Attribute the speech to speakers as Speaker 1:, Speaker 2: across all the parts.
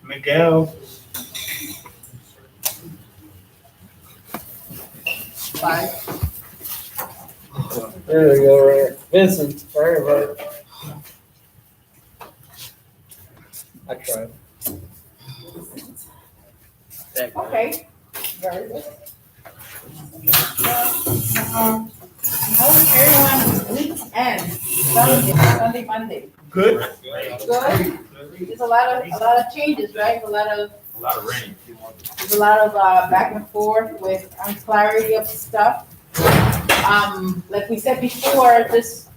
Speaker 1: Miguel.
Speaker 2: 5.
Speaker 3: There we go, right. Vincent, for everybody. I tried.
Speaker 2: Okay, very good. How's everyone's weekend? Sunday, Monday.
Speaker 1: Good.
Speaker 2: Good. There's a lot of changes, right?
Speaker 1: A lot of rain.
Speaker 2: There's a lot of back and forth with unclarity of stuff. Like we said before, just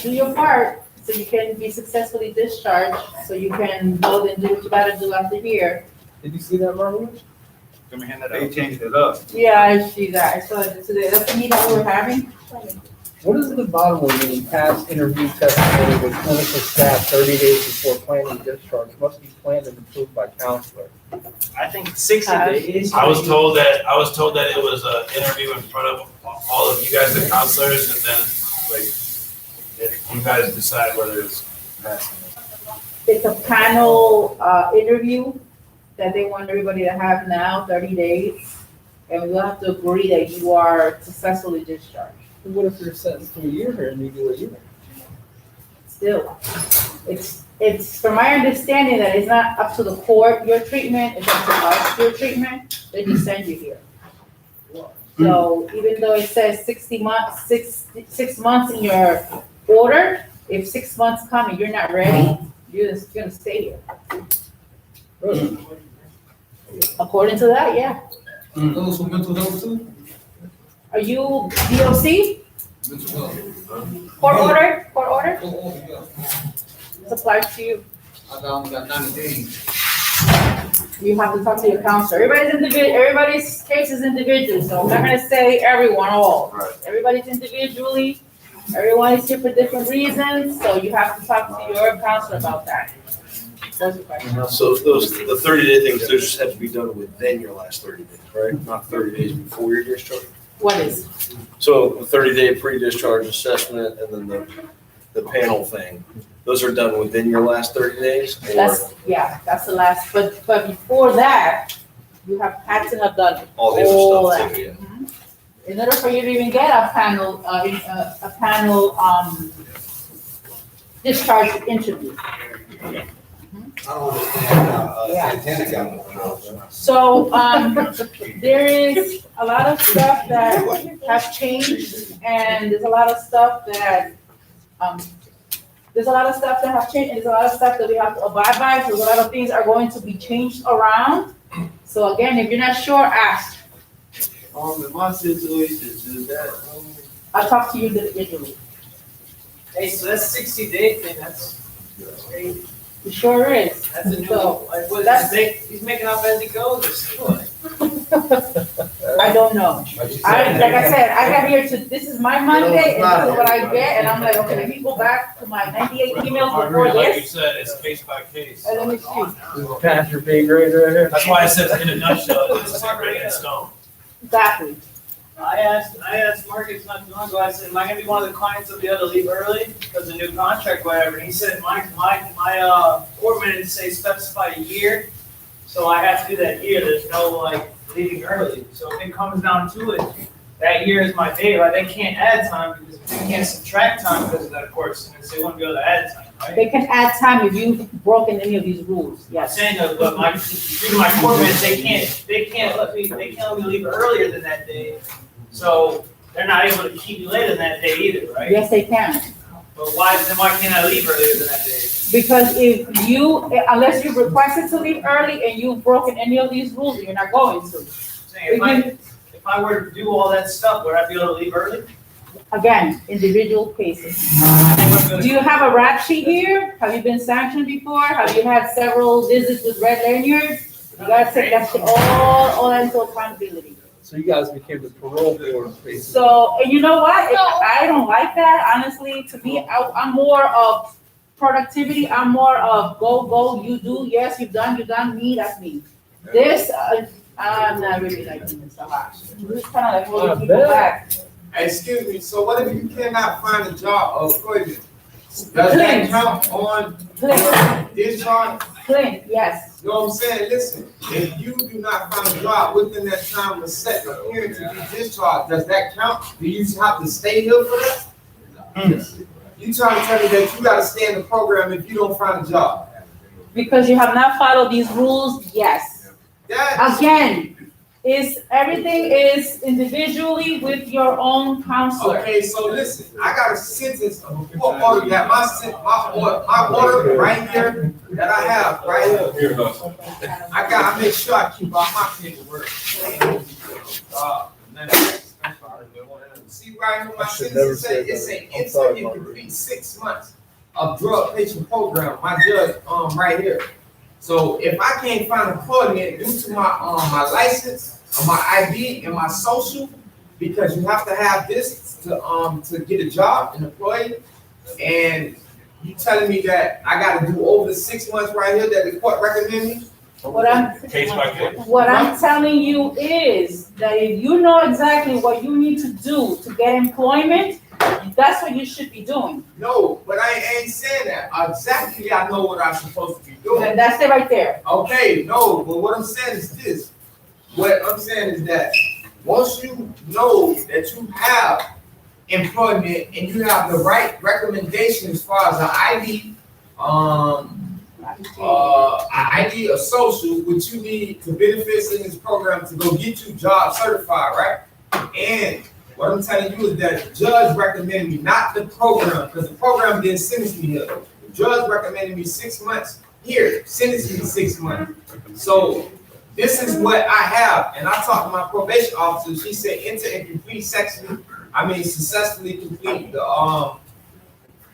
Speaker 2: do your part so you can be successfully discharged, so you can vote and do what you gotta do after here.
Speaker 3: Did you see that, Marlon?
Speaker 1: They changed it up.
Speaker 2: Yeah, I see that. I saw it today. That's the meeting we were having.
Speaker 3: What is at the bottom of the past interview testimony with clinical staff 30 days before planning discharge must be planned and approved by counselor?
Speaker 4: I think 60 days.
Speaker 5: I was told that it was an interview in front of all of you guys, the counselors, and then if you guys decide whether it's passing.
Speaker 2: It's a panel interview that they want everybody to have now, 30 days. And we will have to agree that you are successfully discharged.
Speaker 3: And what if you're sentenced to a year here and you do a year?
Speaker 2: Still, it's from my understanding that it's not up to the court, your treatment, it's up to us, your treatment, they just send you here. So even though it says 60 months, six months in your order, if 6 months come and you're not ready, you're just gonna stay here.
Speaker 3: Really?
Speaker 2: According to that, yeah.
Speaker 6: Those with mental health too?
Speaker 2: Are you DOC?
Speaker 6: Mental health.
Speaker 2: Court order? Court order?
Speaker 6: Oh, yeah.
Speaker 2: It's applied to you.
Speaker 6: I got 90 days.
Speaker 2: You have to talk to your counselor. Everybody's case is individual, so I'm not gonna say everyone all.
Speaker 5: Right.
Speaker 2: Everybody's individually, everyone is here for different reasons, so you have to talk to your counselor about that. What's your question?
Speaker 7: So the 30-day things, those just have to be done within your last 30 days, right? Not 30 days before your discharge?
Speaker 2: What is?
Speaker 7: So the 30-day pre-discharge assessment and then the panel thing, those are done within your last 30 days? Or
Speaker 2: That's the last, but before that, you had to have done
Speaker 7: all the
Speaker 2: all
Speaker 7: other
Speaker 2: that.
Speaker 7: stuff too, yeah?
Speaker 2: Mhm. In order for you to even get a panel, discharge interview.
Speaker 6: I don't understand
Speaker 2: Yeah.
Speaker 6: Santana got one.
Speaker 2: So, there is a lot of stuff that have changed, and there's a lot of stuff that, there's a lot of stuff that have changed, and there's a lot of stuff that we have to abide by, so a lot of things are going to be changed around. So again, if you're not sure, ask.
Speaker 4: In my situation, is that,
Speaker 2: I'll talk to you individually.
Speaker 4: hey, so that's 60 day thing, that's crazy.
Speaker 2: It sure is.
Speaker 4: That's a new,
Speaker 2: So,
Speaker 4: like, what
Speaker 2: that's-
Speaker 4: is this, he's making up as he goes, or what?
Speaker 2: I don't know. Like I said, I got here to, this is my Monday, and this is what I get, and I'm like, okay, let me go back to my 98 emails before
Speaker 5: Like you
Speaker 2: this,
Speaker 5: said, it's case by case.
Speaker 2: and let me see.
Speaker 3: This is past your pay grade right here.
Speaker 5: That's why I said in a nutshell, it's written in stone.
Speaker 2: Exactly.
Speaker 4: I asked Marcus not too long ago, I said, am I gonna be one of the clients that'll be able to leave early because of the new contract, whatever, and he said, my court minutes say specify a year, so I have to do that year, there's no like leaving early, so if it comes down to it, that year is my day, like, they can't add time because they can't subtract time because of that court sentence, they won't be able to add time, right?
Speaker 2: They can add time if you've broken any of these rules,
Speaker 4: I'm
Speaker 2: yes.
Speaker 4: saying that, but due to my court minutes, they can't let me leave earlier than that day. So they're not able to keep me later than that day either, right?
Speaker 2: Yes, they can.
Speaker 4: But why can't I leave earlier than that day?
Speaker 2: Because if you, unless you requested to leave early and you've broken any of these rules, you're not going to.
Speaker 4: Saying if I were to do all that stuff, would I be able to leave early?
Speaker 2: Again, individual cases. Do you have a rap sheet here? Have you been sanctioned before? Have you had several visits with red lanyards? You gotta take that shit all into accountability.
Speaker 3: So you guys became the parole board, basically.
Speaker 2: So, and you know what? I don't like that, honestly. To me, I'm more of productivity. I'm more of go, you do. Yes, you've done, me, that's me. This, I'm not really liking this a lot. This kind of like holding people back.
Speaker 8: Excuse me, so what if you cannot find a job or equipment? Does that count on discharge?
Speaker 2: Clint, yes.
Speaker 8: You know what I'm saying? Listen, if you do not find a job within that time of set appearing to be discharged, does that count? Do you have to stay here for that? You trying to tell me that you gotta stay in the program if you don't find a job?
Speaker 2: Because you have not followed these rules, yes.
Speaker 8: That,
Speaker 2: Again, everything is individually with your own counselor.
Speaker 8: okay, so listen, I got a sentence of a court order that my order right here, that I have right here. I gotta make sure I keep all my paperwork. See right here, my
Speaker 3: I should never
Speaker 8: sentence
Speaker 3: say
Speaker 8: say, it say,
Speaker 3: that. I'm
Speaker 8: enter
Speaker 3: sorry,
Speaker 8: and
Speaker 3: Margaret.
Speaker 8: complete 6 months of drug patient program, my judge, right here. So if I can't find employment due to my license, or my ID and my social, because you have to have this to get a job, an employee, and you telling me that I gotta do over the 6 months right here that the court recommend me?
Speaker 5: Case by case.
Speaker 2: What I'm telling you is that if you know exactly what you need to do to get employment, that's what you should be doing.
Speaker 8: No, but I ain't saying that. Exactly, I know what I'm supposed to be doing.
Speaker 2: And that's it right there.
Speaker 8: Okay, no, but what I'm saying is this. What I'm saying is that once you know that you have employment and you have the right recommendation as far as an ID, ID or social, which you need to benefit in this program to go get you job certified, right? And what I'm telling you is that the judge recommended me, not the program, because the program didn't sentence me here. The judge recommended me 6 months here, sentenced me 6 months. So this is what I have, and I talked to my probation officer. She said, enter and complete successfully complete the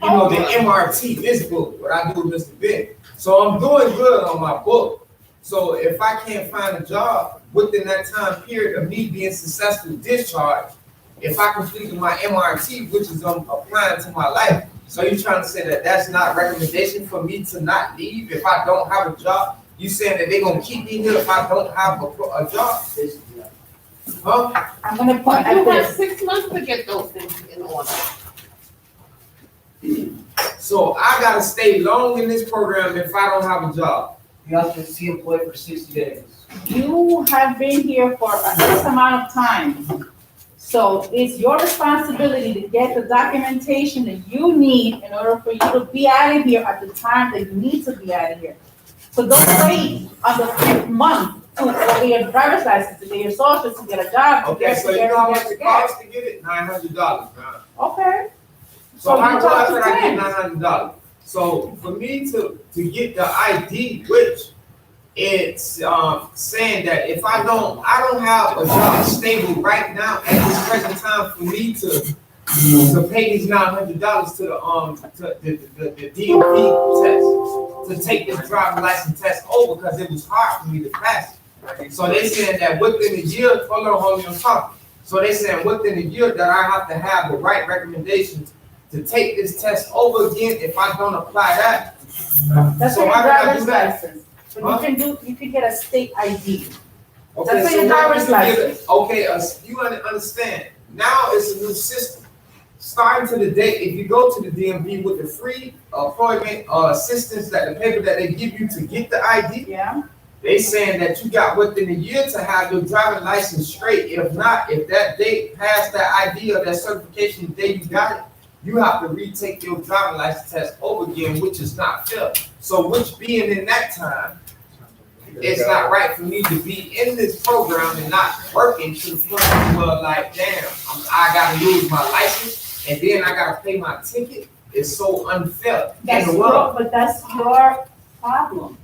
Speaker 8: the MRT, this book, what I do with Mr. Ben. So I'm doing good on my book. So if I can't find a job within that time period of me being successfully discharged, if I completed my MRT, which is applying to my life, so you're trying to say that that's not a recommendation for me to not leave if I don't have a job? You saying that they're gonna keep me here if I don't have a job? Huh?
Speaker 2: I'm gonna point
Speaker 9: But you
Speaker 2: at
Speaker 9: have
Speaker 2: this.
Speaker 9: 6 months to get those things in order.
Speaker 8: So I gotta stay long in this program if I don't have a job.
Speaker 6: You have to see employed for 60 days.
Speaker 2: You have been here for a X amount of time. So it's your responsibility to get the documentation that you need in order for you to be out of here at the time that you need to be out of here. So don't wait on the 5th month to get your driver's license, to get your social, to get a job, to
Speaker 8: Okay,
Speaker 2: get,
Speaker 8: so
Speaker 2: to
Speaker 8: you
Speaker 2: get,
Speaker 8: know how
Speaker 2: to
Speaker 8: much
Speaker 2: get, to
Speaker 8: it
Speaker 2: get.
Speaker 8: costs to get it? $900, man.
Speaker 2: Okay.
Speaker 8: So
Speaker 2: So
Speaker 8: how
Speaker 2: you talk
Speaker 8: much
Speaker 2: to
Speaker 8: would I
Speaker 2: Ken.
Speaker 8: get $900? So for me to get the ID, which it's saying that if I don't have a job stable right now at this present time for me to pay these $900 to the DMV test, to take this driving license test over, because it was hard for me to pass it. So they saying that within a year, hold on top. So they saying within a year that I have to have the right recommendations to take this test over again if I don't apply that.
Speaker 2: That's
Speaker 8: So
Speaker 2: for your
Speaker 8: how can I
Speaker 2: driver's
Speaker 8: do that?
Speaker 2: license. But you can get a state ID.
Speaker 8: Okay,
Speaker 2: That's for
Speaker 8: so
Speaker 2: your
Speaker 8: what
Speaker 2: driver's
Speaker 8: you get-
Speaker 2: license.
Speaker 8: Okay, you understand. Now it's a new system. Starting to the date, if you go to the DMV with the free employment assistance, that the paper that they give you to get the ID,
Speaker 2: Yeah?
Speaker 8: they saying that you got within a year to have your driving license straight. If not, if that date passed that ID or that certification the day you got it, you have to retake your driving license test over again, which is not fair. So which being in that time, it's not right for me to be in this program and not working to the point where like, damn, I gotta lose my license and then I gotta pay my ticket. It's so unfair.
Speaker 2: That's
Speaker 8: In the world.
Speaker 2: but that's your problem.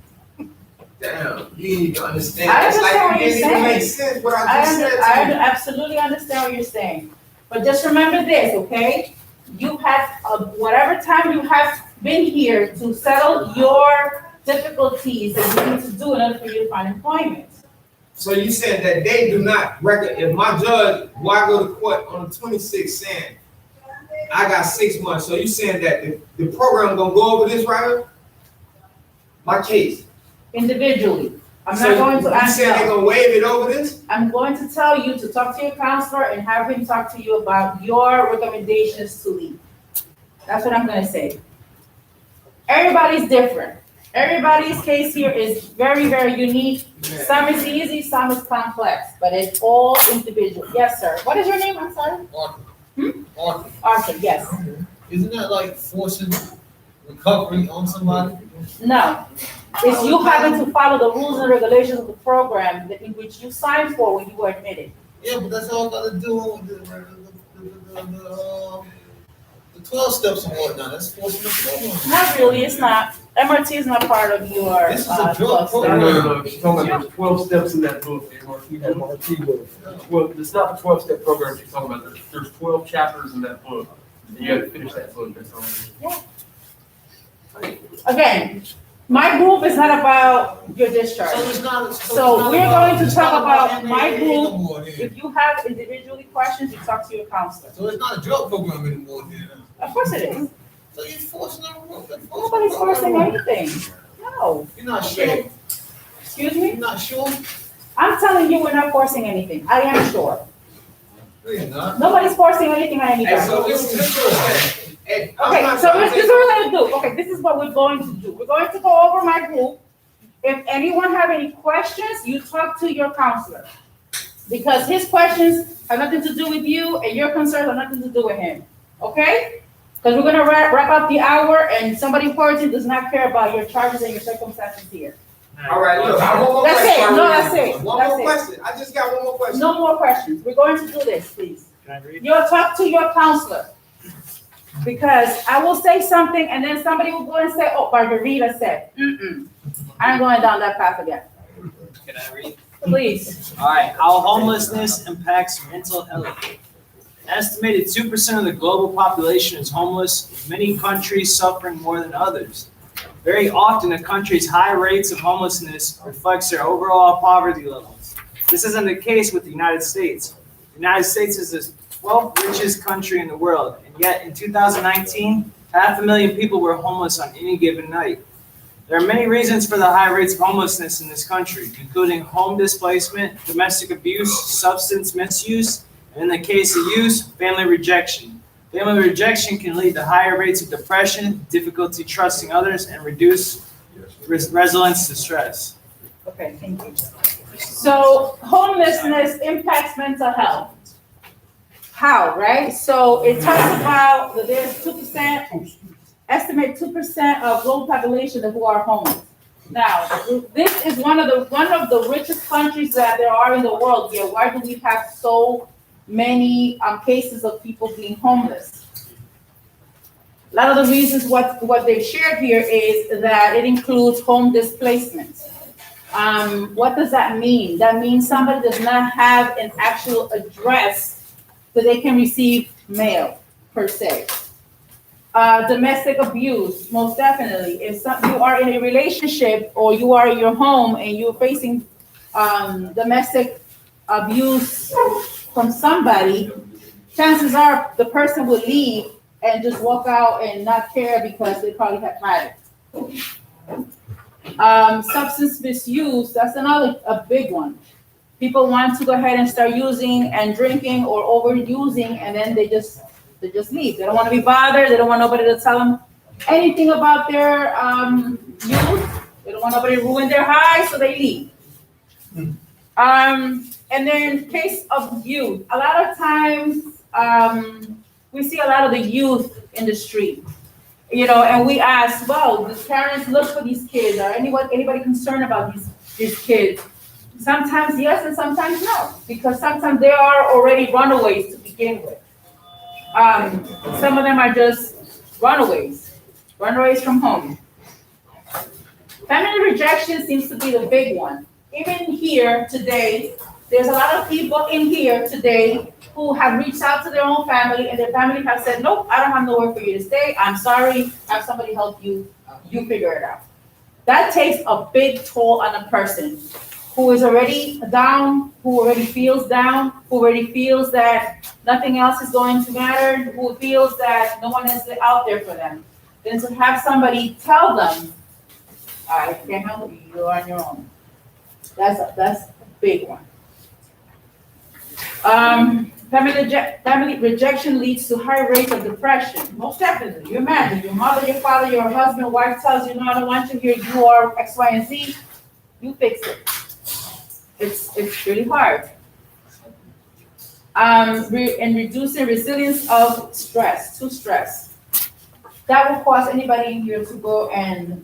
Speaker 8: Damn, you need to understand.
Speaker 2: I
Speaker 8: It's like
Speaker 2: understand what
Speaker 8: it
Speaker 2: you're
Speaker 8: didn't even make
Speaker 2: saying.
Speaker 8: sense what I just said
Speaker 2: I
Speaker 8: to you.
Speaker 2: absolutely understand what you're saying. But just remember this, okay? You have, whatever time you have been here to settle your difficulties that you need to do in order for you to find employment.
Speaker 8: So you said that they do not record, if my judge, who I go to court on the 26th saying, I got 6 months, so you saying that the program gonna go over this right here? My case.
Speaker 2: Individually. I'm
Speaker 8: So
Speaker 2: not going to
Speaker 8: you
Speaker 2: ask
Speaker 8: saying they
Speaker 2: you.
Speaker 8: gonna waive it over this?
Speaker 2: I'm going to tell you to talk to your counselor and have him talk to you about your recommendations to leave. That's what I'm gonna say. Everybody's different. Everybody's case here is very, very unique. Some is easy, some is complex, but it's all individual. Yes, sir. What is your name? I'm sorry.
Speaker 10: Arthur,
Speaker 2: Arthur, yes.
Speaker 10: isn't that like forcing recovery on somebody?
Speaker 2: No. It's you having to follow the rules and regulations of the program that in which you signed for when you were admitted.
Speaker 10: Yeah, but that's all got to do with the 12 steps and whatnot. That's forcing the program.
Speaker 2: Not really, it's not. MRT is not part of your,
Speaker 10: This is a drug
Speaker 2: 12
Speaker 10: program.
Speaker 2: steps.
Speaker 3: No, she's talking about there's 12 steps in that book, the MRT book. Well, it's not the 12-step program she's talking about. There's 12 chapters in that book. And you have to finish that book, that's all.
Speaker 2: Again, my group is not about your discharge.
Speaker 10: So it's not.
Speaker 2: So we're going to talk about my group.
Speaker 10: anymore, then.
Speaker 2: If you have individually questions, you talk to your counselor.
Speaker 10: So it's not a drug program anymore, then.
Speaker 2: Of course it is.
Speaker 10: So you're forcing them.
Speaker 2: Nobody's forcing anything. No.
Speaker 10: You're not sure.
Speaker 2: Excuse me?
Speaker 10: You're not sure.
Speaker 2: I'm telling you, we're not forcing anything. I am sure.
Speaker 10: No, you're not.
Speaker 2: Nobody's forcing anything on
Speaker 8: Hey,
Speaker 2: anybody.
Speaker 8: so this is, hey,
Speaker 2: Okay, so this is what we're gonna do. Okay, this is what we're going to do. We're going to go over my group. If anyone have any questions, you talk to your counselor. Because his questions have nothing to do with you and your concerns have nothing to do with him. Okay? Because we're gonna wrap up the hour and somebody important does not care about your charges and your circumstances here.
Speaker 8: All right, look, I have one more
Speaker 2: That's
Speaker 8: question.
Speaker 2: it. No, that's it.
Speaker 8: One
Speaker 2: That's
Speaker 8: more
Speaker 2: it.
Speaker 8: question. I just got one more question.
Speaker 2: No more questions. We're going to do this, please.
Speaker 5: Can I read?
Speaker 2: You'll talk to your counselor. Because I will say something and then somebody will go and say, oh, Margarita said, I'm going down that path again.
Speaker 4: Can I read?
Speaker 2: Please.
Speaker 4: All right, how homelessness impacts mental health. An estimated 2% of the global population is homeless, with many countries suffering more than others. Very often, a country's high rates of homelessness reflects their overall poverty levels. This isn't the case with the United States. The United States is the 12th richest country in the world, and yet in 2019, 500,000 people were homeless on any given night. There are many reasons for the high rates of homelessness in this country, including home displacement, domestic abuse, substance misuse, and in the case of youth, family rejection. Family rejection can lead to higher rates of depression, difficulty trusting others, and reduced resilience to stress.
Speaker 2: Okay, thank you. So homelessness impacts mental health. How, right? So it talks about that there's 2%, estimate 2% of global population who are homeless. Now, this is one of the richest countries that there are in the world. Yet why do we have so many cases of people being homeless? A lot of the reasons what they've shared here is that it includes home displacement. What does that mean? That means somebody does not have an actual address that they can receive mail, per se. Domestic abuse, most definitely. If you are in a relationship or you are in your home and you're facing domestic abuse from somebody, chances are the person will leave and just walk out and not care because they probably have had it. Substance misuse, that's a big one. People want to go ahead and start using and drinking or overusing, and then they just leave. They don't want to be bothered. They don't want nobody to tell them anything about their youth. They don't want nobody to ruin their high, so they leave. And then case of youth. A lot of times we see a lot of the youth in the street, and we ask, well, do parents look for these kids? Are anybody concerned about these kids? Sometimes yes, and sometimes no, because sometimes they are already runaways to begin with. Some of them are just runaways from home. Family rejection seems to be the big one. Even here today, there's a lot of people in here today who have reached out to their own family and their family have said, nope, I don't have nowhere for you to stay. I'm sorry, have somebody help you, you figure it out. That takes a big toll on a person who is already down, who already feels down, who already feels that nothing else is going to matter, who feels that no one is out there for them. Then to have somebody tell them, I can't help you, you're on your own. That's a big one. Family rejection leads to high rates of depression. Most definitely. You imagine your mother, your father, your husband, wife tells you, no, I don't want you here. You are X, Y, and Z. You fix it. It's really hard. And reducing resilience of stress, to stress. That will cause anybody in here to go and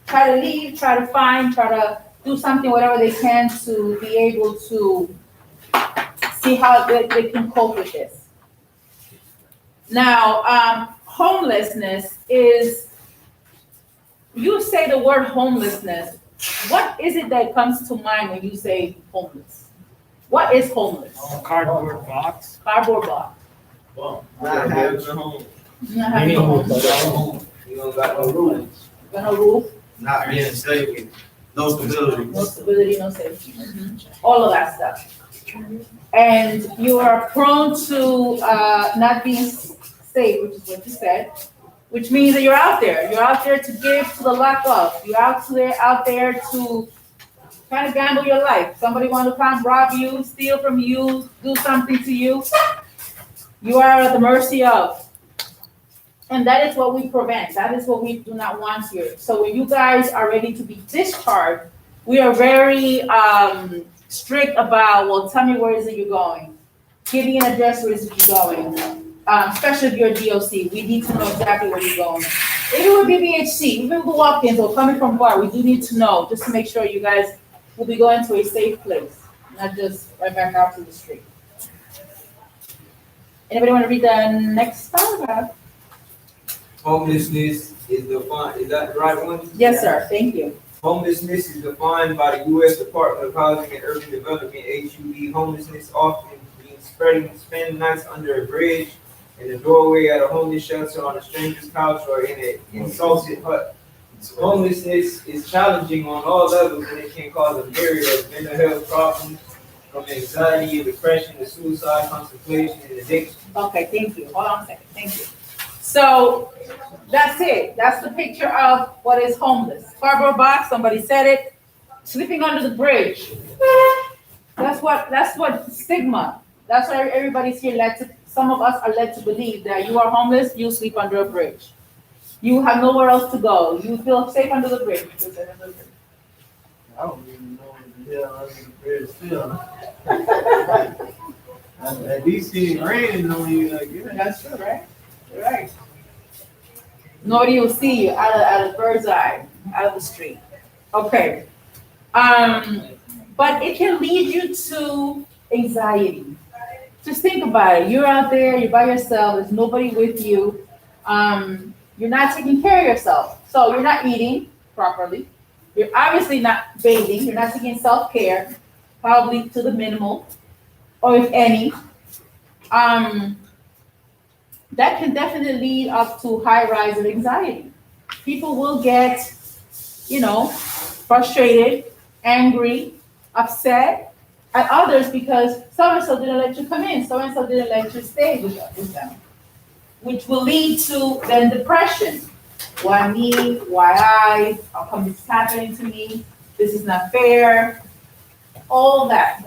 Speaker 2: try to leave, try to find, try to do something, whatever they can to be able to see how they can cope with this. Now, homelessness is, you say the word homelessness, what is it that comes to mind when you say homeless? What is homeless?
Speaker 1: Cardboard box.
Speaker 2: Cardboard box.
Speaker 6: Not having a home.
Speaker 2: Not having a home.
Speaker 6: You don't got no roof.
Speaker 2: Got no roof,
Speaker 6: Not being stable. No stability.
Speaker 2: no stability, no safety. All of that stuff. And you are prone to not being safe, which is what you said, which means that you're out there. You're out there to give to the lack of. You're out there to kind of gamble your life. Somebody want to come rob you, steal from you, do something to you. You are at the mercy of. And that is what we prevent. That is what we do not want here. So when you guys are ready to be discharged, we are very strict about, well, tell me where is it you're going? Give me an address, where is it you're going? Especially if you're a DOC, we need to know exactly where you're going. If it would be BHC, even if we walk-ins or coming from bar, we do need to know, just to make sure you guys will be going to a safe place, not just right back out to the street. Anybody want to read the next paragraph?
Speaker 11: Homelessness is defined, is that the right one?
Speaker 2: Yes, sir, thank you.
Speaker 11: Homelessness is defined by the U.S. Department of Housing and Urban Development, HUD. Homelessness often means spending nights under a bridge, in the doorway at a homeless shelter, on a stranger's couch, or in an insulted hut. Homelessness is challenging on all levels, and it can cause a myriad of mental health problems, from anxiety and depression to suicide, contemplation, and addiction.
Speaker 2: Okay, thank you. Hold on a second, thank you. So that's it. That's the picture of what is homeless. Cardboard box, somebody said it. Sleeping under the bridge. That's what stigma. That's why everybody's here led to, some of us are led to believe that you are homeless, you sleep under a bridge. You have nowhere else to go. You feel safe under the bridge. You feel safe under the bridge.
Speaker 10: I don't even know what the hell under the bridge still. At least it's raining on you like that.
Speaker 2: That's true, right? You're right. Nobody will see you out of bird's eye, out of the street. Okay. But it can lead you to anxiety. Just think about it. You're out there, you're by yourself, there's nobody with you. You're not taking care of yourself. So you're not eating properly. You're obviously not bathing. You're not taking self-care, probably to the minimal, or if any. That can definitely lead up to high rise of anxiety. People will get, frustrated, angry, upset at others because so-and-so didn't let you come in, so-and-so didn't let you stay with them, which will lead to then depression. Why me? Why how come this is happening to me? This is not fair. All that.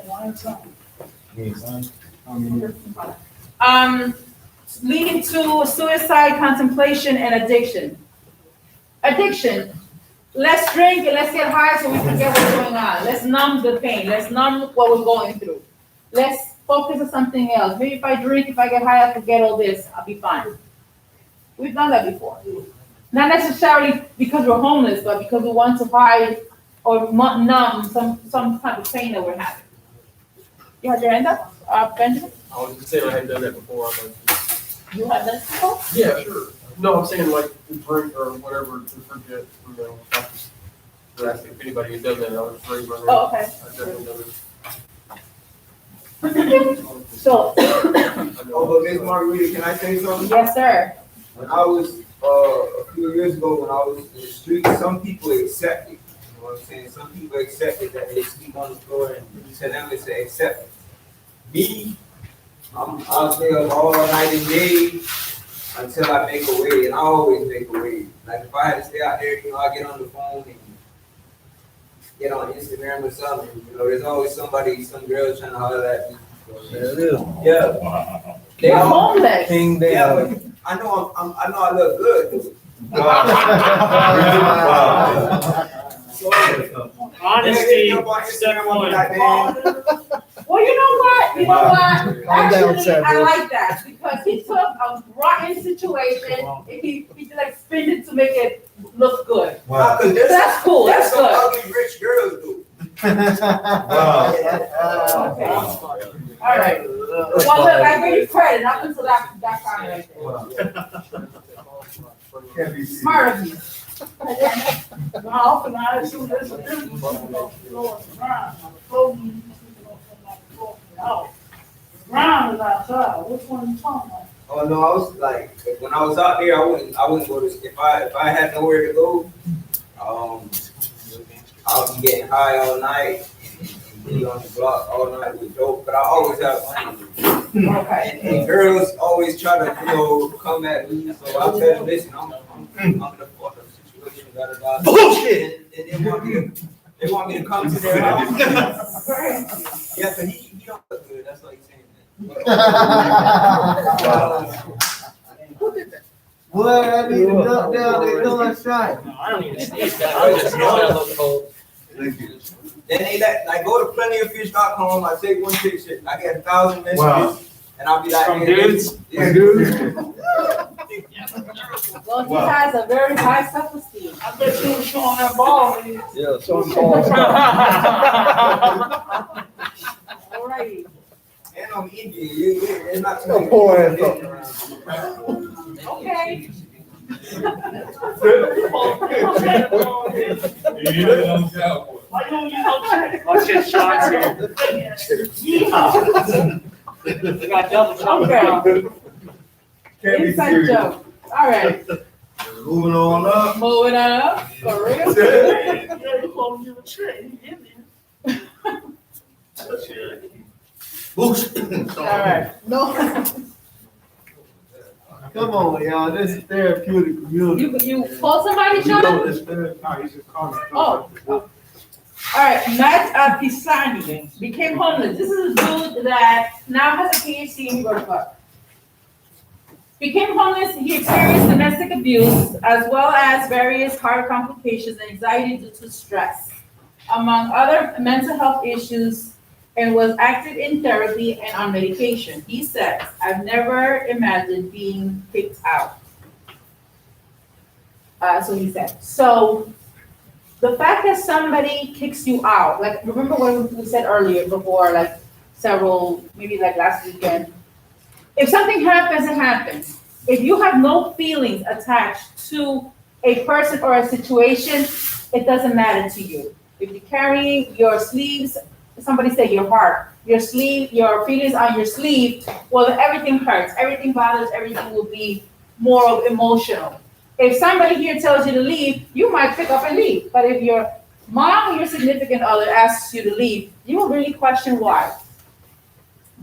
Speaker 2: Leading to suicide, contemplation, and addiction. Addiction. Let's drink and let's get high so we forget what's going on. Let's numb the pain. Let's numb what we're going through. Let's focus on something else. Maybe if I drink, if I get high, I forget all this. I'll be fine. We've done that before. Not necessarily because we're homeless, but because we want to hide or numb some type of pain that we're having. You had your hand up, Benjamin?
Speaker 3: I was just saying I hadn't done that before.
Speaker 2: You have that before?
Speaker 3: Yeah, sure. No, I'm saying like the drink or whatever to forget, I just asking if anybody had done that, I was raising my hand.
Speaker 2: Oh, okay.
Speaker 3: I've definitely done it.
Speaker 2: So,
Speaker 11: Although Ms. Margarita, can I say something?
Speaker 2: yes, sir.
Speaker 11: When I was, a few years ago, when I was in the street, some people accepted, you know what I'm saying? Some people accepted that they sleep on the floor, and to them it's an acceptance. Me, I'm out there all night and day until I make a way, and I always make a way. Like if I had to stay out there, I get on the phone and get on Instagram or something. There's always somebody, some girl trying to holler at me.
Speaker 10: There it is.
Speaker 11: Yeah. They
Speaker 2: You're
Speaker 11: all,
Speaker 2: homeless.
Speaker 10: King
Speaker 11: yeah,
Speaker 10: down.
Speaker 11: but I know I know I look good.
Speaker 4: Honesty,
Speaker 11: Nobody
Speaker 4: step
Speaker 11: gonna
Speaker 4: one.
Speaker 11: be like, man,
Speaker 2: Well, you know what? You know what?
Speaker 10: Calm down,
Speaker 2: Actually, I
Speaker 10: Savage.
Speaker 2: like that because he took a rotten situation and he like spin it to make it look good.
Speaker 6: Wow.
Speaker 11: Cause there's
Speaker 2: That's cool. That's
Speaker 11: some
Speaker 2: good.
Speaker 11: ugly rich girls do.
Speaker 6: Wow.
Speaker 2: Okay. All right. Well, look, I give you credit up until that time right there. Smart of you.
Speaker 4: How often I assume there's a difference between the floor and the ground. On the floor, you can see on the floor and the house. The ground is outside, which one you talking about?
Speaker 11: Oh no, I was like, when I was out there, I wouldn't go to, if I had nowhere to go, I would be getting high all night and be on the block all night with dope, but I always have money.
Speaker 2: Okay.
Speaker 11: And girls always try to, come at me, so I tell them, listen, I'm in a fucked up situation, da.
Speaker 7: Bullshit!
Speaker 11: And they want me to come to their house. Yeah, but he don't look good, that's what he's saying.
Speaker 10: Boy, I need to duck down, they know I shot.
Speaker 4: No, I don't even see that. I just know that look cold.
Speaker 11: Then they go to plentyoffish.com, I take one picture, I get 1,000 messages,
Speaker 1: Wow.
Speaker 11: and I'll be like,
Speaker 4: From
Speaker 11: hey,
Speaker 4: dudes?
Speaker 11: yeah,
Speaker 2: Well, he has a very high self-esteem.
Speaker 4: I bet you was showing that ball. Man.
Speaker 10: Yeah, so tall.
Speaker 2: All righty.
Speaker 11: And I'm Indian, it's not too
Speaker 10: Oh,
Speaker 11: many
Speaker 10: boy,
Speaker 11: people around.
Speaker 2: Okay.
Speaker 4: Why you don't use no check? Watch your shots here. Yeah. We got double shots.
Speaker 2: Okay. Inside joke. All right.
Speaker 6: Moving on up.
Speaker 2: Moving on up. For real.
Speaker 4: Yeah, you call him a check. He Indian.
Speaker 2: All right. No.
Speaker 10: Come on, y'all, this is therapeutic community.
Speaker 2: You call somebody,
Speaker 10: You
Speaker 2: Sean?
Speaker 10: know this therapy.
Speaker 1: No, he's just calling.
Speaker 2: Oh. All right, Matt Pisani became homeless. This is a dude that now has a PhD in Berkeley. Became homeless, he experienced domestic abuse as well as various heart complications and anxiety due to stress, among other mental health issues, and was active in therapy and on medication. He says, I've never imagined being kicked out. So he said. So the fact that somebody kicks you out, like remember what we said earlier before, like maybe like last weekend, if something happens, it happens. If you have no feelings attached to a person or a situation, it doesn't matter to you. If you're carrying your sleeves, somebody say your heart, your sleeve, your feelings on your sleeve, well, everything hurts, everything bothers, everything will be more of emotional. If somebody here tells you to leave, you might pick up and leave. But if your mom or your significant other asks you to leave, you will really question why.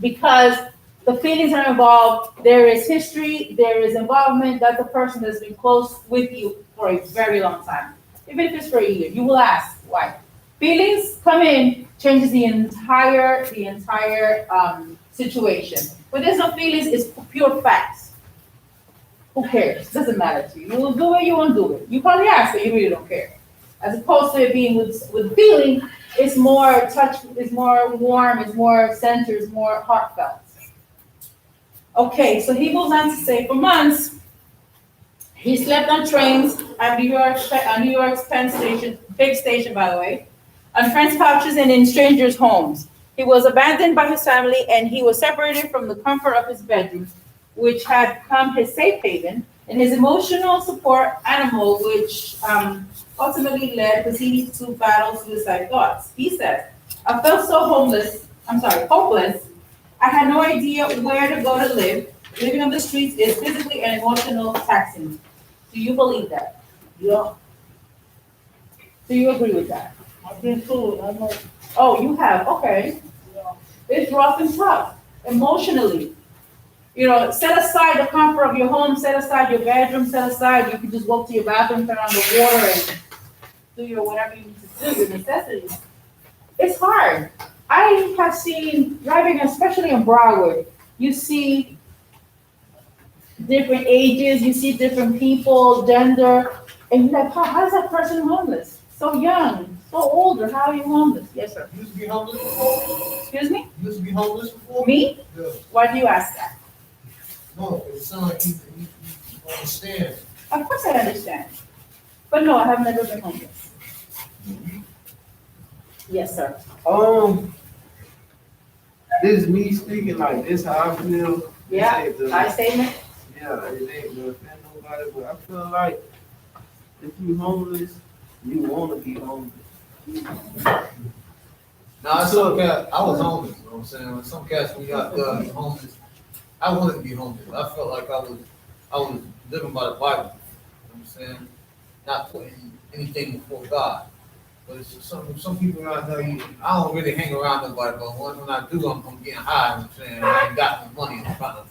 Speaker 2: Because the feelings are involved, there is history, there is involvement, that the person has been close with you for a very long time. Even if it's for a year, you will ask why. Feelings come in, changes the entire situation. When there's no feelings, it's pure facts. Who cares? Doesn't matter to you. You will do it, you won't do it. You probably ask, but you really don't care. As opposed to it being with feeling, it's more touch, it's more warm, it's more centered, it's more heartfelt. Okay, so he goes on to say, for months, he slept on trains at New York's Penn Station, big station by the way, on friends' couches and in strangers' homes. He was abandoned by his family and he was separated from the comfort of his bedroom, which had become his safe haven, and his emotional support animal, which ultimately led Pisani to battle suicide thoughts. He said, I felt so hopeless. I had no idea where to go to live. Living on the streets is physically and emotionally taxing. Do you believe that?
Speaker 4: Yeah,
Speaker 2: Do you agree with that?
Speaker 4: I've been through it. I know.
Speaker 2: Oh, you have, okay.
Speaker 4: Yeah.
Speaker 2: It's rough and tough, emotionally. You know, set aside the comfort of your home, set aside your bedroom, set aside, you can just walk to your bathroom, turn on the water and do your whatever you need to do, your necessities. It's hard. I I have seen driving, especially in Broward, you see different ages, you see different people, gender, and you're like, how is that person homeless? So young, so older, how are you homeless? Yes, sir.
Speaker 10: You used to be homeless before?
Speaker 2: Excuse me?
Speaker 10: You used to be homeless before?
Speaker 2: Me?
Speaker 10: Yeah.
Speaker 2: Why do you ask that?
Speaker 10: No, it sounds like you understand.
Speaker 2: Of course I understand. But no, I have never been homeless. Yes, sir.
Speaker 6: This is me speaking, like, this how I feel.
Speaker 2: Yeah,
Speaker 6: This ain't
Speaker 2: I statement.
Speaker 6: Yeah, it ain't to offend nobody, but I feel like if you homeless, you wanna be homeless.
Speaker 10: Now, some cat, I was homeless, you know what I'm saying? When some cats, when you got homeless, I wanted to be homeless. I felt like I was living by the Bible, you know what I'm saying? Not putting anything before God. But it's just some people out there, I don't really hang around nobody, but when I do, I'm getting high, you know what I'm saying? I ain't got no money, I'm trying to,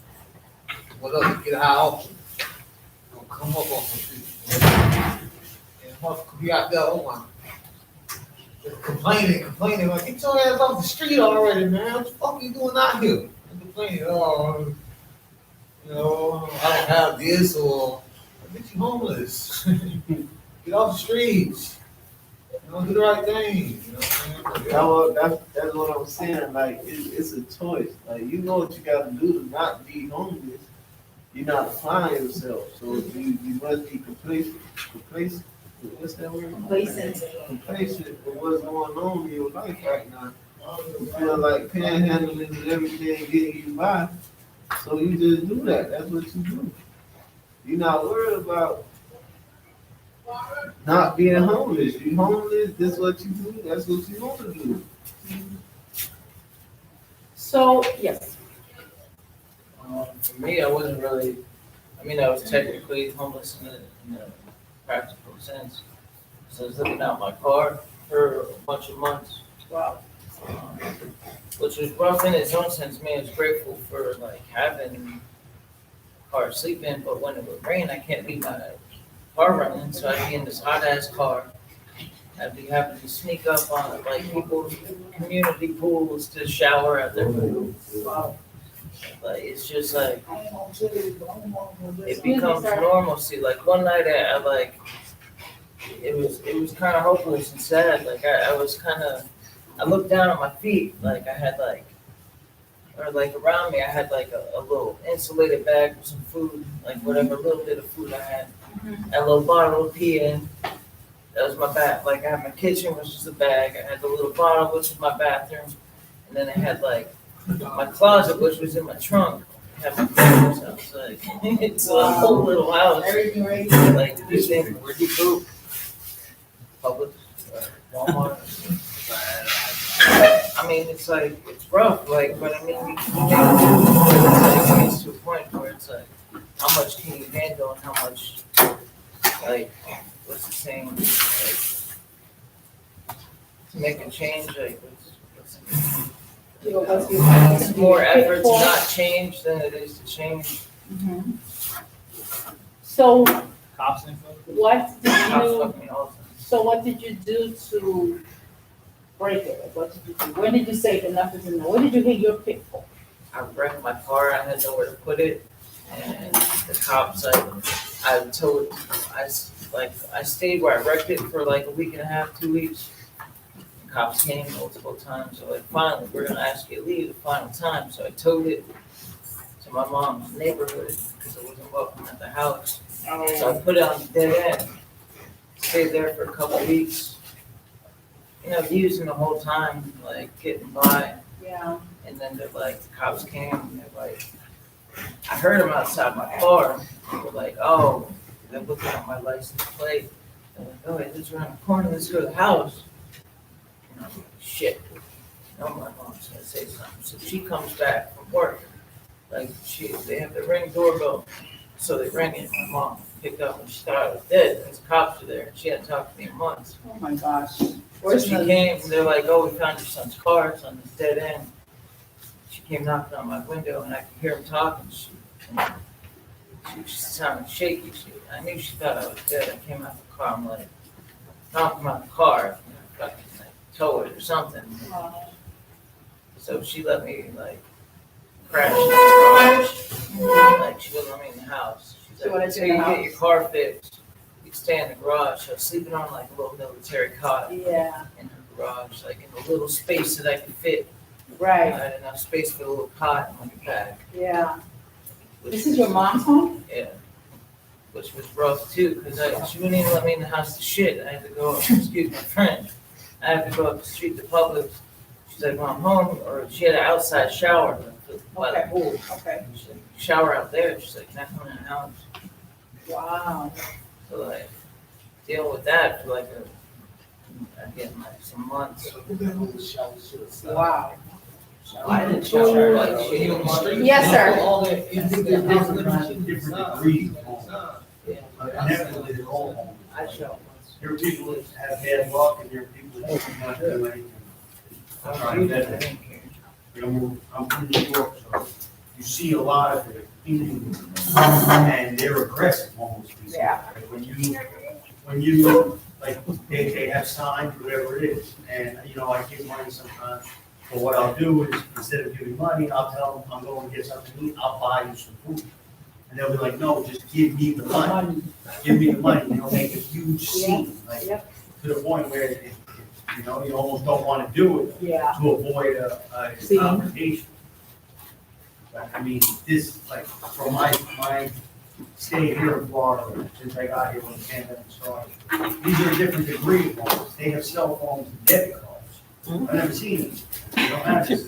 Speaker 10: what else, get high off. Don't come up off some people. And motherfucker be out there, oh my. Complaining, like, get your ass off the street already, man. What the fuck are you doing out here? I'm complaining, oh, you know, I don't have this, or I bet you homeless. Get off the streets. You know, do the right thing. You know what I'm saying?
Speaker 6: That's what I'm saying, like, it's a choice. Like, you know what you gotta do to not be homeless. You're not applying yourself, so you must be complacent. What's that word?
Speaker 2: Complacent.
Speaker 6: Complacent with what's going on in your life right now. You feel like panhandling and everything getting you by, so you just do that. That's what you do. You're not worried about not being homeless. You homeless, this is what you do, that's what you want to do.
Speaker 2: So, yes.
Speaker 4: For me, I wasn't really, I mean, I was technically homeless in a practical sense. So I was living out my car for a bunch of months.
Speaker 2: Wow.
Speaker 4: Which was rough in its own sense. I mean, I was grateful for like having a car to sleep in, but when it would rain, I can't leave my car running, so I'd be in this hot ass car. I'd be having to sneak up on like people's community pools to shower at their pool. Like it's just like it becomes normalcy. Like one night I like it was kind of hopeless and sad. Like I was kind of I looked down at my feet. Like I had like or like around me I had like a little insulated bag with some food, like whatever little bit of food I had. A little bottle of pee in. That was my bath. Like I had my kitchen, which was the bag. I had the little bottle, which was my bathroom, and then I had like my closet, which was in my trunk. I had my clothes. I was like, it's a whole little house.
Speaker 2: Everything right.
Speaker 4: Like these things, where'd you poop? Publix, Walmart. I mean, it's like it's rough. Like, but I mean, you can get to a point where it's like, how much can you handle and how much, like, what's the saying? Like, to make a change, like, it's more effort to not change than it is to change.
Speaker 2: Mhm. So,
Speaker 4: Cops and stuff.
Speaker 2: what did
Speaker 4: Cops
Speaker 2: you,
Speaker 4: fuck me all the time.
Speaker 2: so what did you do to break it? Like, what did you do? When did you say enough is enough? When did you hit your pitfall?
Speaker 4: I wrecked my car, I had nowhere to put it, and the cops, I stayed where I wrecked it for like a week and a half, 2 weeks. The cops came multiple times, so like, finally, we're gonna ask you to leave the final time, so I towed it to my mom's neighborhood, because it wasn't welcome at the house. So I put it on the dead end, stayed there for a couple weeks, you know, using the whole time, like, getting by.
Speaker 2: Yeah.
Speaker 4: And then they're like, the cops came and they're like, I heard them outside my car. They were like, oh, they're looking at my license plate. They're like, oh, it lives around the corner, let's go to the house. And I'm like, shit. No, my mom's gonna say something. So she comes back from work. Like, they have the Ring doorbell. So they rang it. My mom picked up and she thought I was dead because the cops were there. She hadn't talked to me in months.
Speaker 2: Oh my gosh.
Speaker 4: So she came and they're like, oh, we found your son's car. It's on this dead end. She came knocking on my window and I could hear him talking. She sounded shaky. I knew she thought I was dead. I came out the car. I'm like, knock him out the car. Fucking like, tow it or something.
Speaker 12: So she let me like crash in the garage. Like she wouldn't let me in the house. She's
Speaker 2: She wanted
Speaker 12: like,
Speaker 2: you
Speaker 12: until
Speaker 2: in
Speaker 12: you
Speaker 2: the
Speaker 12: get your car fixed, you can stay in the garage. So I was sleeping on like a little military cot
Speaker 2: Yeah,
Speaker 12: in her garage, like in a little space that I could fit. I
Speaker 2: right,
Speaker 12: had enough space for a little cot and like a bag.
Speaker 2: yeah.
Speaker 12: which
Speaker 2: This is your mom's home?
Speaker 12: Yeah. Which was rough too, because she wouldn't even let me in the house to shit. I had to go, excuse my French. I had to go up the street to Publix. She's like, "Well, I'm home," or she had an outside shower by the
Speaker 2: Okay.
Speaker 12: pool.
Speaker 2: Okay,
Speaker 12: She's like, "Shower out there." She's like, "Not coming in the house."
Speaker 2: wow.
Speaker 12: So like, deal with that for like again, like some months.
Speaker 2: Wow.
Speaker 12: I didn't shower like she.
Speaker 2: Yes, sir.
Speaker 10: All that, you think that house is
Speaker 1: Different degrees.
Speaker 12: Yeah.
Speaker 1: Inevitably, they're all homes.
Speaker 12: I shower.
Speaker 1: There are people that have bad luck and there are people that do not do anything. I'm trying to get it. I'm from New York, so you see a lot of it. And they're aggressive almost.
Speaker 2: Yeah.
Speaker 1: Like when you, like, they have signs, whatever it is. And, you know, I give money sometimes. But what I'll do is, instead of giving money, I'll tell them, I'm going to get something to eat, I'll buy you some food. And they'll be like, no, just give me the money. Give me the money, you know, make a huge scene, like,
Speaker 2: Yep.
Speaker 1: to the point where, you know, you almost don't want to do it
Speaker 2: Yeah,
Speaker 1: to avoid a
Speaker 2: Scene.
Speaker 1: confrontation. But, I mean, this, like, from my stay here in Florida, since I got here when the pandemic started, these are a different degree of homes. They have cell phones and debit cards. I've never seen it. They don't have this.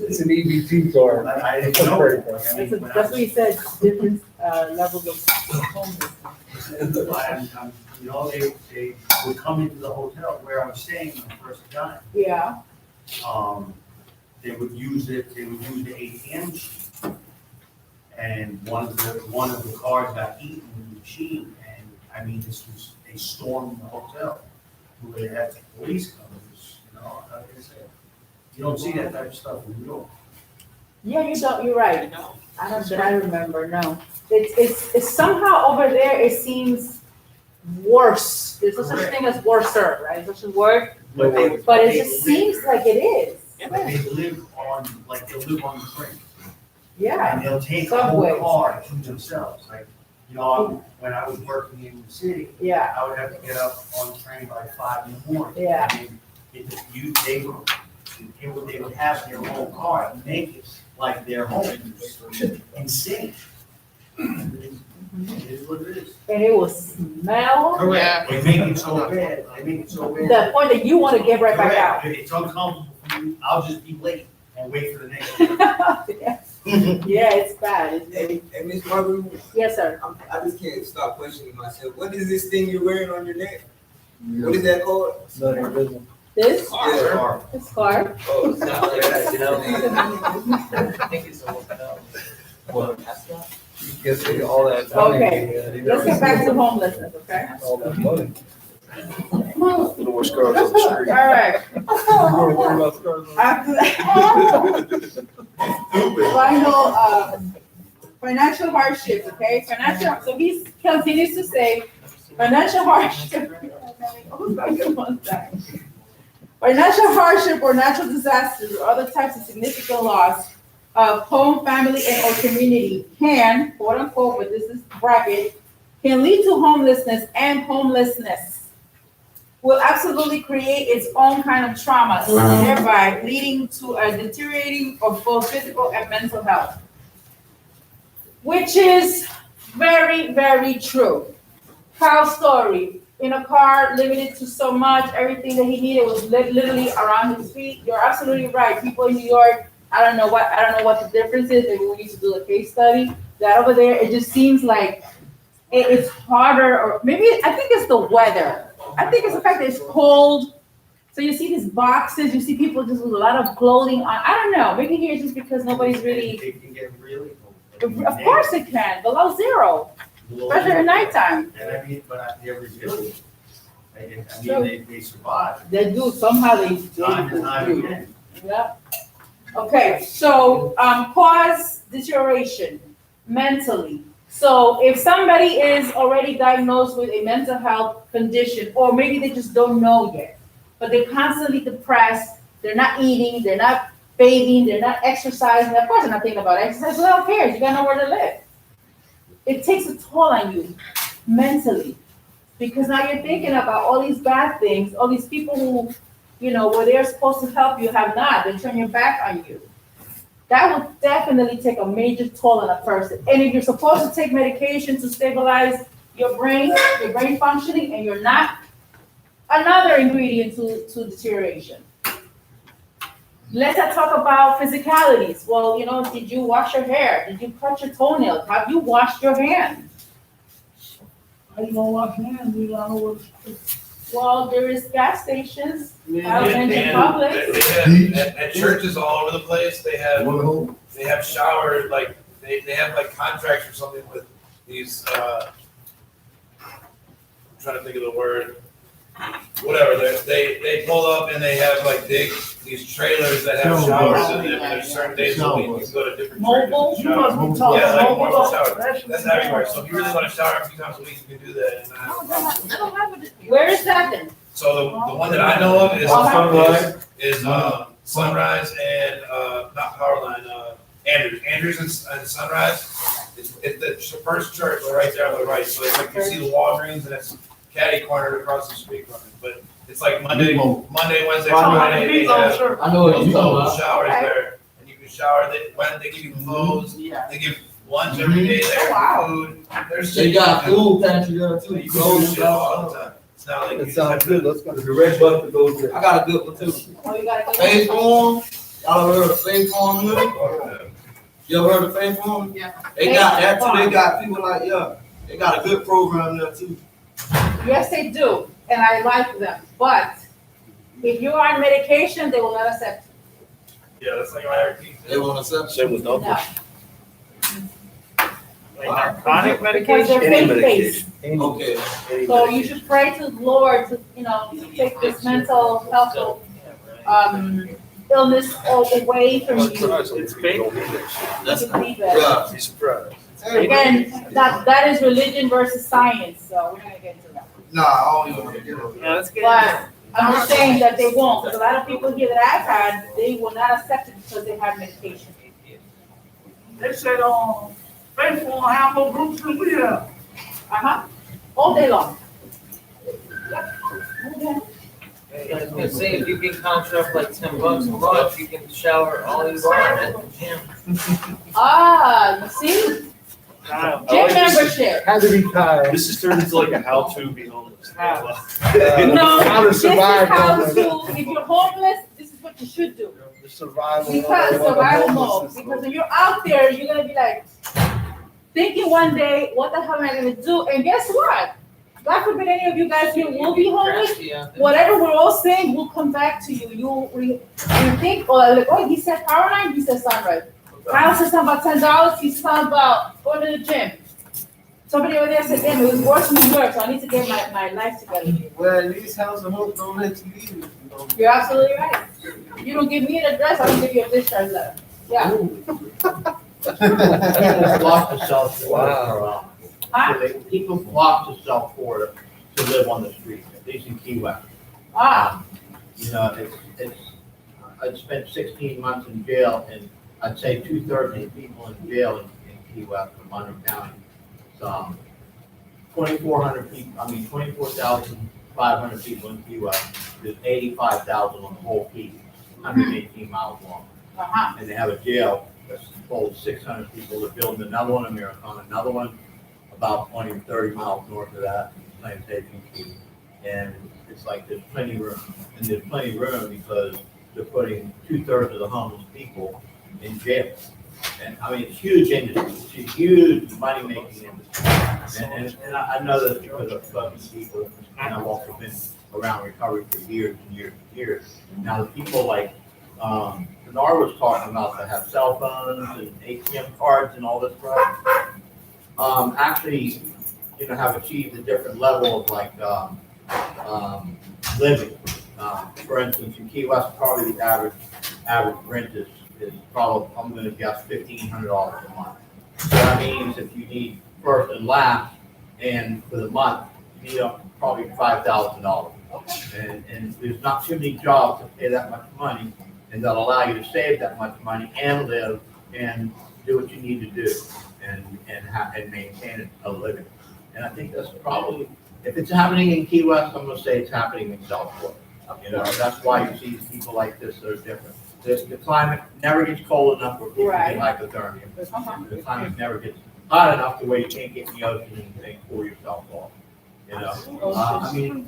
Speaker 10: It's an EBT card.
Speaker 1: I didn't know. I
Speaker 2: that's
Speaker 1: mean, when I
Speaker 2: what he said, different, levels of homelessness.
Speaker 1: You know, they would come into the hotel where I was staying when I first got
Speaker 2: Yeah,
Speaker 1: it. They would use the ATM machine. And one of the cards got eaten in the machine, and I mean, they stormed the hotel. Where they had the police come, you know, how can I say it? You don't see that type of stuff in New York.
Speaker 2: yeah, you're right. I don't, that I remember, no. It's somehow over there, it seems worse. There's no such thing as worser, right? Such a word, but it just seems like it is.
Speaker 1: Like they live on the train.
Speaker 2: Yeah,
Speaker 1: And they'll take a
Speaker 2: Subways.
Speaker 1: whole car to themselves, like, you know, when I was working in the city,
Speaker 2: yeah,
Speaker 1: I would have to get up on the train by 5 in the morning.
Speaker 2: Yeah.
Speaker 1: And they would have their own car and make it like their home. Insane. It is what it is.
Speaker 2: and it will smell,
Speaker 1: Correct. They make it so bad,
Speaker 2: the point that you wanna get right back out.
Speaker 1: Correct. It's uncomfortable for me, I'll just be late and wait for the next one.
Speaker 2: Yeah, it's bad, it's really,
Speaker 11: And Ms. Margaret,
Speaker 2: yes, sir.
Speaker 11: I just can't stop questioning myself. What is this thing you're wearing on your neck? What is that called?
Speaker 2: This,
Speaker 11: Yeah.
Speaker 2: this card,
Speaker 11: Oh,
Speaker 12: It's not like that, you know? I think it's a hotel.
Speaker 10: Gets me all that.
Speaker 2: Okay. let's get back to homelessness, okay?
Speaker 10: All that money.
Speaker 7: Little more scars on the street.
Speaker 2: All right. After that. Final, financial hardship, okay? Financial, so he continues to say, financial hardship. Financial hardship or natural disasters or other types of significant loss of home, family, and or community can, quote unquote, but this is bracket, can lead to homelessness, and homelessness will absolutely create its own kind of trauma, thereby leading to a deteriorating of both physical and mental health. Which is very, very true. Kyle's story, in a car, limited to so much, everything that he needed was literally around his feet. You're absolutely right. People in New York, I don't know what the difference is. Maybe we need to do a case study. That over there, it just seems like it's harder, or maybe I think it's the weather. I think it's the fact that it's cold. So you see these boxes, you see people just with a lot of clothing on. I don't know. Maybe here it's just because nobody's really.
Speaker 1: They can get really.
Speaker 2: Of course it can, below zero, especially at nighttime.
Speaker 1: And I mean, but they're resilient. They survive.
Speaker 2: They do, somehow they
Speaker 1: Time and time
Speaker 2: do.
Speaker 1: again.
Speaker 2: Yeah. Okay, so, cause deterioration mentally. So if somebody is already diagnosed with a mental health condition, or maybe they just don't know yet, but they're constantly depressed, they're not eating, they're not bathing, they're not exercising. Of course, they're not thinking about exercise, well, who cares? You gotta know where to live. It takes a toll on you mentally, because now you're thinking about all these bad things, all these people who, you know, where they're supposed to help you have not, they turn your back on you. That would definitely take a major toll on a person. And if you're supposed to take medication to stabilize your brain functioning, and you're not, another ingredient to deterioration. Let's not talk about physicalities. Well, you know, did you wash your hair? Did you cut your toenails? Have you washed your hands?
Speaker 6: How you gonna wash hands? You don't know what.
Speaker 2: Well, there is gas stations,
Speaker 6: Yeah.
Speaker 2: out in Publix.
Speaker 5: They have, at churches all over the place, they have showers, like, they have like contracts or something with these, I'm trying to think of the word. Whatever, they pull up and they have like these trailers that have showers in them, and there's certain days of the week you can go to different churches.
Speaker 2: Mobile?
Speaker 5: and
Speaker 6: You
Speaker 5: shower.
Speaker 6: must be talking
Speaker 5: Yeah, like
Speaker 6: mobile.
Speaker 5: mobile shower. That's everywhere, so if you really wanna shower a few times a week, you can do that. And
Speaker 2: Where is that then?
Speaker 5: So the one that I know of is Sunrise and, not Powerline, Andrews and Sunrise. It's the first church right there on the right, so it's like you see the Walgreens and it's catty cornered across the street from it, but it's like Monday, Wednesday, Friday, they have
Speaker 10: I know what you're talking about.
Speaker 5: showers
Speaker 2: Okay.
Speaker 5: there, and you can shower, they give you clothes,
Speaker 6: Yeah.
Speaker 5: they give lunch every day there,
Speaker 2: Wow.
Speaker 5: food, there's.
Speaker 10: They got food pantry there too.
Speaker 5: You can do shit all the time. It's not like you
Speaker 6: That
Speaker 5: just
Speaker 6: sounds
Speaker 5: have to.
Speaker 6: good, let's go.
Speaker 11: The red bucket goes there.
Speaker 10: I got a good one too.
Speaker 2: Oh, you gotta go.
Speaker 10: Faith Farm, y'all ever heard of Faith Farm? You ever heard of Faith Farm?
Speaker 9: Yeah.
Speaker 10: They got that too, they got people like, yeah, they got a good program there too.
Speaker 2: Yes, they do, and I like them, but if you're on medication, they will not accept
Speaker 5: Yeah, that's like IRT.
Speaker 10: They want to send.
Speaker 7: Same with
Speaker 2: you. No,
Speaker 4: Like narcotic
Speaker 2: because they're
Speaker 7: Any
Speaker 2: faith-based.
Speaker 10: Okay.
Speaker 2: So you should pray to the Lord to, you know, take this mental health, illness away from you.
Speaker 4: It's fake.
Speaker 10: That's,
Speaker 2: To believe it.
Speaker 10: yeah.
Speaker 7: Be surprised.
Speaker 2: Again, that is religion versus science, so we're gonna get into that.
Speaker 10: Nah, I don't even want to get on.
Speaker 4: Yeah, let's get
Speaker 2: But I'm just saying that they won't, because a lot of people here that I've had, they will not accept it because they have medication.
Speaker 6: They said, faithful won't have more groups than we have.
Speaker 2: All day long. Okay.
Speaker 12: I was gonna say, if you can contract like $10 a month, you can shower all you want at the gym.
Speaker 2: You see? Gym membership.
Speaker 6: Had to be tired.
Speaker 13: This is turned into like a how-to be homeless.
Speaker 2: No,
Speaker 6: How to
Speaker 2: this is
Speaker 6: survive.
Speaker 2: how to, if you're homeless, this is what you should do.
Speaker 6: The survival.
Speaker 2: Because survival mode, because when you're out there, you're gonna be like, thinking one day, what the hell am I gonna do? And guess what? God forbid any of you guys here will be homeless. Whatever we're all saying will come back to you. You think, or like, oh, he said Powerline, he said Sunrise. Kyle said something about $10, he said something about going to the gym. Somebody over there said, damn, it was worse in New York, so I need to get my life together.
Speaker 6: Well, at least House of Hope don't let you leave. You know.
Speaker 2: You're absolutely right. You don't give me an address, I don't give you a discharge letter. Yeah.
Speaker 14: People flock to South Florida.
Speaker 2: Huh?
Speaker 14: People flock to South Florida to live on the street, at least in Key West. You know, I spent 16 months in jail, and I'd say 2/3 of the people in jail in Key West from Monroe County. So 2,400 people, 24,500 people in Key West. There's 85,000 on the whole Key, 118 miles long. And they have a jail that's full of 600 people. They're building another one in Americana, another one about 20 or 30 miles north of that, Plantation Key. And it's like there's plenty of room. And there's plenty of room because they're putting 2/3 of the homeless people in jail. And I mean, it's huge industry. It's a huge money-making industry. And I know that because of fucking people, and I've also been around recovery for years and years and years. Now, the people like, Bernard was talking about that have cell phones and ATM cards and all this stuff, actually, you know, have achieved a different level of like, living. For instance, in Key West, probably the average rent is probably, I'm gonna guess, $1,500 a month. So that means if you need first and last, and for the month, you need probably $5,000 a And there's not too many jobs to pay that much money, and they'll allow you to save that much money and live and do what you need to do and maintain a living. And I think that's probably, if it's happening in Key West, I'm gonna say it's happening in Southport. You know, that's why you see people like this that are different. The climate never gets cold enough where people get hypothermia. The climate never gets hot enough to where you can't get in the ocean and cool yourself off. You know, I mean,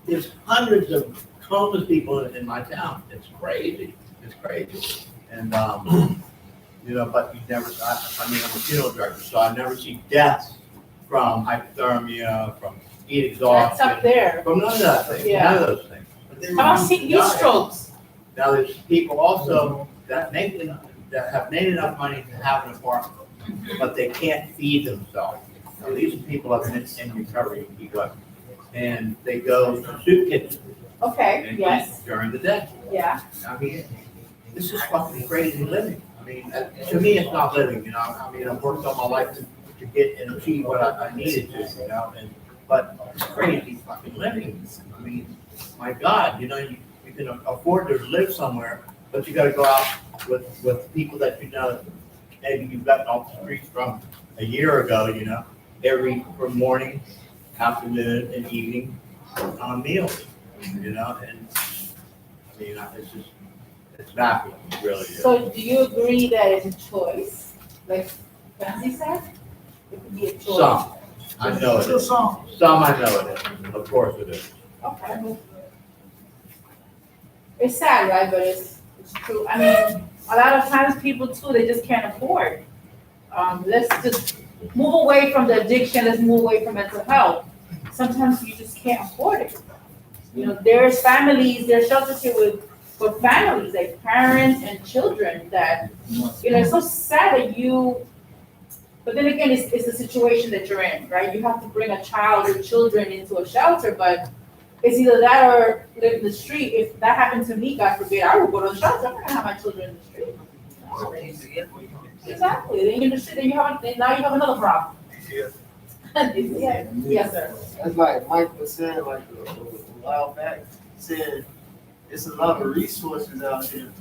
Speaker 14: there's hundreds of homeless people in my town. It's crazy. It's crazy. And, you know, but you never, I mean, I'm a funeral director, so I never see deaths from hypothermia, from heat exhaustion.
Speaker 2: That's up there.
Speaker 14: From none of that thing, none of those things.
Speaker 2: How about heat strokes?
Speaker 14: Now, there's people also that have made enough money to have an apartment, but they can't feed themselves. Now, these are people that have been in recovery in Key West, and they go to soup kitchens.
Speaker 2: Okay,
Speaker 14: and
Speaker 2: yes.
Speaker 14: eat during the day.
Speaker 2: Yeah.
Speaker 14: I mean, this is fucking crazy living. I mean, to me, it's not living, you know. I mean, I've worked all my life to get and achieve what I needed to, you know, but it's crazy fucking living. I mean, my God, you know, you can afford to live somewhere, but you gotta go out with people that you know, maybe you've gotten off the streets from a year ago, you know, from morning, afternoon, and evening on meals, you know, and I mean, it's baffling, it really is.
Speaker 2: So do you agree that it's a choice, like Francie said? It could be a choice.
Speaker 14: Some, I know it is. Some I know it is, of course it is.
Speaker 2: Okay. It's sad, right, but it's true. I mean, a lot of times people too, they just can't afford. Let's just move away from the addiction, let's move away from mental health. Sometimes you just can't afford it. You know, there's families, there's shelters here with families, like parents and children that, you know, it's so sad that but then again, it's the situation that you're in, right? You have to bring a child or children into a shelter, but it's either that or live in the street. If that happened to me, God forbid, I would go to the shelter. I'm not gonna have my children in the street. Exactly. Then you're in the street, then now you have another problem.
Speaker 6: Yes.
Speaker 2: Yes, sir.
Speaker 6: That's like Mike was saying, like a while back, saying it's a lot of resources out here.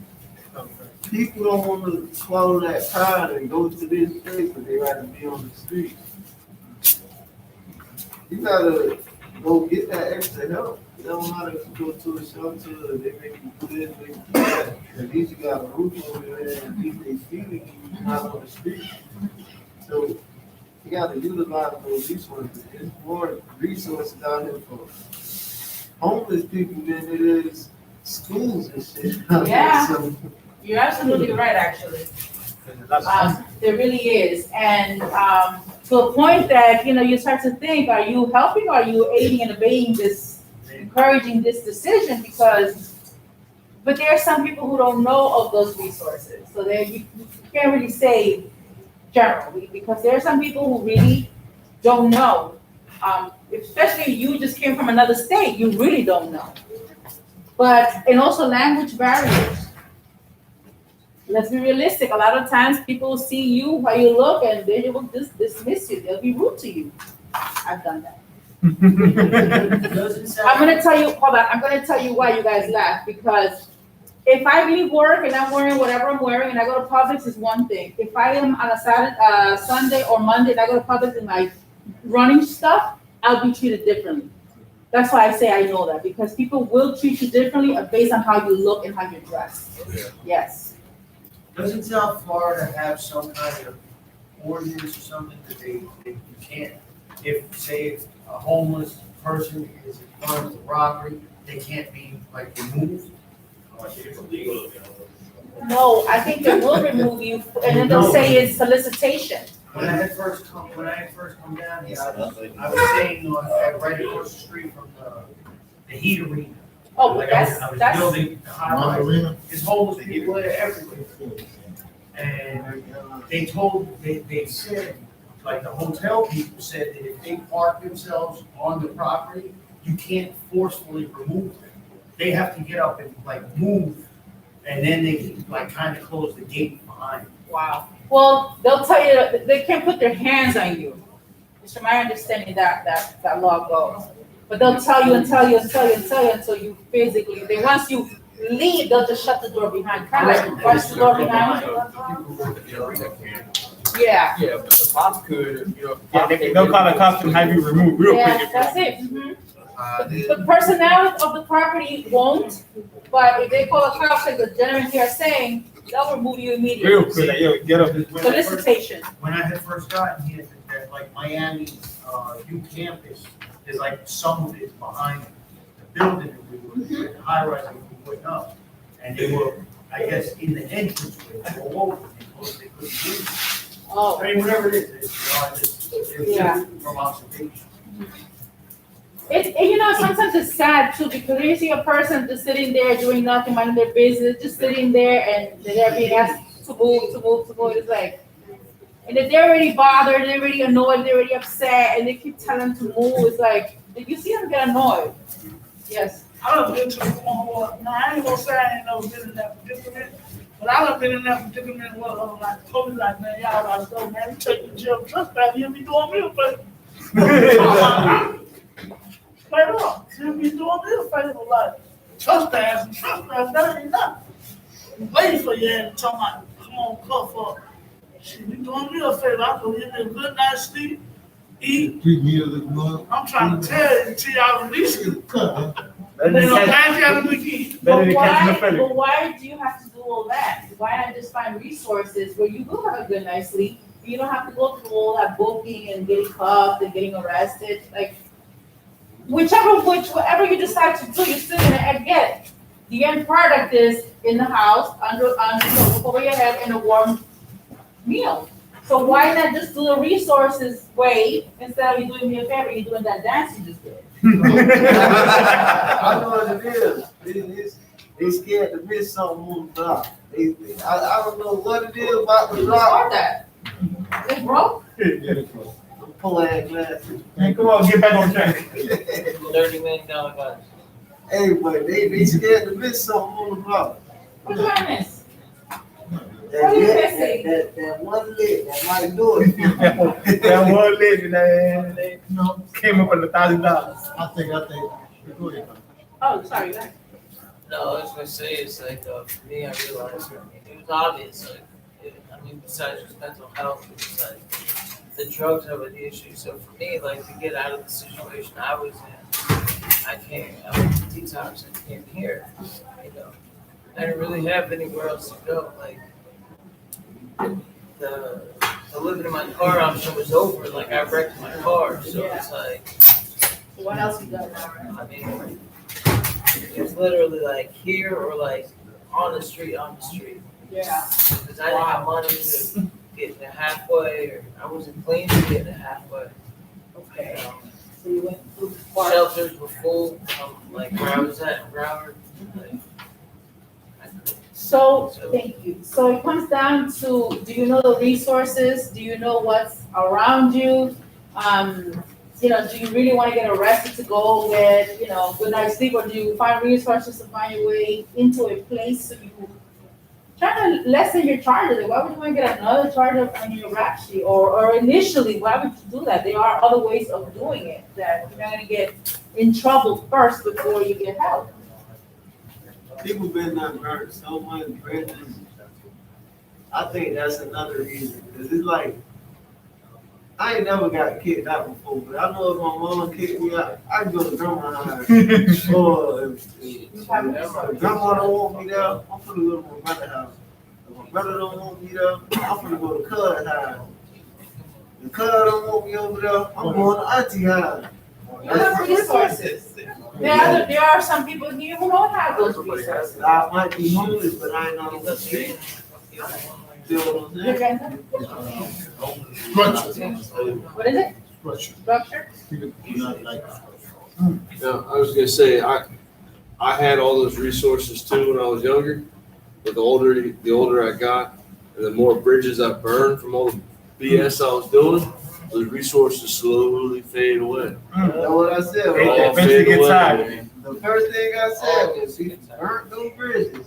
Speaker 6: People don't want to swallow that pride and go to this place, but they rather be on the street. You gotta go get that extra help. It don't matter if you go to a shelter, they make you do this, make you do that. At least you got a roof over there and people they feeding you, not on the street. So you gotta utilize those resources. There's more resources out here for homeless people than it is schools and shit.
Speaker 2: Yeah.
Speaker 6: So,
Speaker 2: You're absolutely right, actually. There really is. And to a point that, you know, you start to think, are you helping or are you aiding and abetting this, encouraging this decision? But there are some people who don't know of those resources. So you can't really say generally, because there are some people who really don't know. Especially if you just came from another state, you really don't know. And also language barriers. Let's be realistic. A lot of times people see you, how you look, and they will just dismiss you. They'll be rude to you. I've done that. I'm gonna tell you, hold on, I'm gonna tell you why you guys laugh, because if I leave work and I'm wearing whatever I'm wearing and I go to Publix, it's one thing. If I am on a Saturday, Sunday or Monday and I go to Publix in my running stuff, I'll be treated differently. That's why I say I know that, because people will treat you differently based on how you look and how you dress. Yes.
Speaker 1: Doesn't South Florida have some kind of ordinance or something that you can't, if a homeless person is in front of the property, they can't be like removed?
Speaker 2: No, I think they will remove you, and then they'll say it's solicitation.
Speaker 1: When I had first come down here, I was staying right across the street from the heat arena.
Speaker 2: Oh,
Speaker 1: Like
Speaker 2: that's,
Speaker 1: I was building a high rise. It's homeless people everywhere. And they said, like the hotel people said that if they park themselves on the property, you can't forcefully remove them. They have to get up and like move, and then they can like kind of close the gate behind them.
Speaker 2: wow. Well, they'll tell you that they can't put their hands on you. It's from my understanding that law goes. But they'll tell you until you physically, then once you leave, they'll just shut the door behind, kind of like rush the door behind you. Yeah.
Speaker 3: Yeah, but the cops could, you know.
Speaker 15: Yeah, they'll call the cops and have you removed real
Speaker 2: Yeah,
Speaker 15: quick.
Speaker 2: that's it. The personnel of the property won't, but if they call a cop, like the gentleman here is saying, they'll remove you immediately.
Speaker 15: Real quick, like, yo, get up.
Speaker 2: Solicitation.
Speaker 1: When I had first gotten here, that like Miami, U campus, there's like some of it behind the building that we were, the high rise that we were putting up. And they were, I guess, in the entranceway, all over, because they couldn't get it.
Speaker 2: Oh.
Speaker 1: I mean, whatever it is, it's
Speaker 2: Yeah.
Speaker 1: just from observation.
Speaker 2: You know, sometimes it's sad too, because you see a person just sitting there doing nothing, minding their business, just sitting there, and they're being asked to move. It's like, and if they're already bothered, they're already annoyed, they're already upset, and they keep telling them to move, it's like, did you see them get annoyed? Yes.
Speaker 16: I done been to the corner. Now, I ain't gonna say I ain't never been in that predicament, but I done been in that predicament where like police like, man, y'all gotta go, man. You take the jail trespass, you'll be doing me a favor. Straight up, you'll be doing me a favor, like trespass, that ain't nothing. Waiting for you and talking about, come on, cuff up. Shit, you doing me a favor. I go get me a good night's sleep, eat.
Speaker 6: 3 meals a month.
Speaker 16: I'm trying to tell you until y'all release you.
Speaker 15: Better
Speaker 16: They
Speaker 15: than
Speaker 16: don't
Speaker 15: catch-
Speaker 16: have you out of the key.
Speaker 15: better than catching the felony.
Speaker 2: But why do you have to do all that? Why not just find resources where you do have a good night's sleep? You don't have to go through all that booking and getting cuffed and getting arrested. Like, whatever you decide to do, you're still gonna get. The end product is in the house, under the roof over your head, and a warm meal. So why not just do the resources way instead of you doing me a favor, you're doing that dance you just did?
Speaker 6: I know what it is. They scared to miss something on the block. I don't know what it is about the
Speaker 2: You
Speaker 6: block.
Speaker 2: bought that. It broke?
Speaker 6: Pull ass glasses.
Speaker 15: Man, come on, get back on track.
Speaker 12: $30 million guys.
Speaker 6: Hey, but they scared to miss something on the block.
Speaker 2: What do I miss?
Speaker 6: That,
Speaker 2: What are you
Speaker 6: that,
Speaker 2: missing?
Speaker 6: that one lit that might do it.
Speaker 15: That one lady, man, they came up with $1,000.
Speaker 6: I think. Go ahead.
Speaker 2: Oh, sorry, go ahead.
Speaker 12: No, I was gonna say, it's like, for me, I realized, it was obvious, like, besides just mental health, it was like, the drugs are the issue, so for me, like, to get out of the situation I was in, I went to detox and came here, you know, I didn't really have anywhere else to go, like, the living in my car option was over, like, I wrecked my car, so it's like.
Speaker 2: So what else you got now?
Speaker 12: I mean, it's literally like here or like on the street.
Speaker 2: Yeah.
Speaker 12: Because I didn't have money to get to halfway, or I wasn't clean to get to halfway.
Speaker 2: Okay. So you went through the park.
Speaker 12: Shelters were full, like where I was at in Broward. Like,
Speaker 2: So, thank you. So it comes down to, do you know the resources? Do you know what's around you? You know, do you really want to get arrested to go get, you know, good night's sleep, or do you find resources to find your way into a place so you try to lessen your charges? Why would you want to get another charge on your rap sheet? Or initially, why would you do that? There are other ways of doing it that you're not going to get in trouble first before you get help.
Speaker 6: People been not burnt so much bridges. I think that's another reason. Cause it's like, I ain't never got kicked out before, but I know if my mom kicked me out, I can go to grandma's house. Or if grandma don't want me there, I'm gonna go to my brother's house. If my brother don't want me there, I'm gonna go to cousin's house. If cousin don't want me over there, I'm going to auntie house.
Speaker 2: You have resources. There are some people here who don't have those resources.
Speaker 6: I might be homeless, but I ain't not on the street. Feel what I'm saying?
Speaker 2: What is it? Structure?
Speaker 7: Yeah, I was gonna say, I had all those resources too when I was younger, but the older I got, and the more bridges I burned from all the BS I was doing, those resources slowly fade away.
Speaker 6: That's what I said.
Speaker 7: They all fade away.
Speaker 6: The first thing I said was, you burnt those bridges.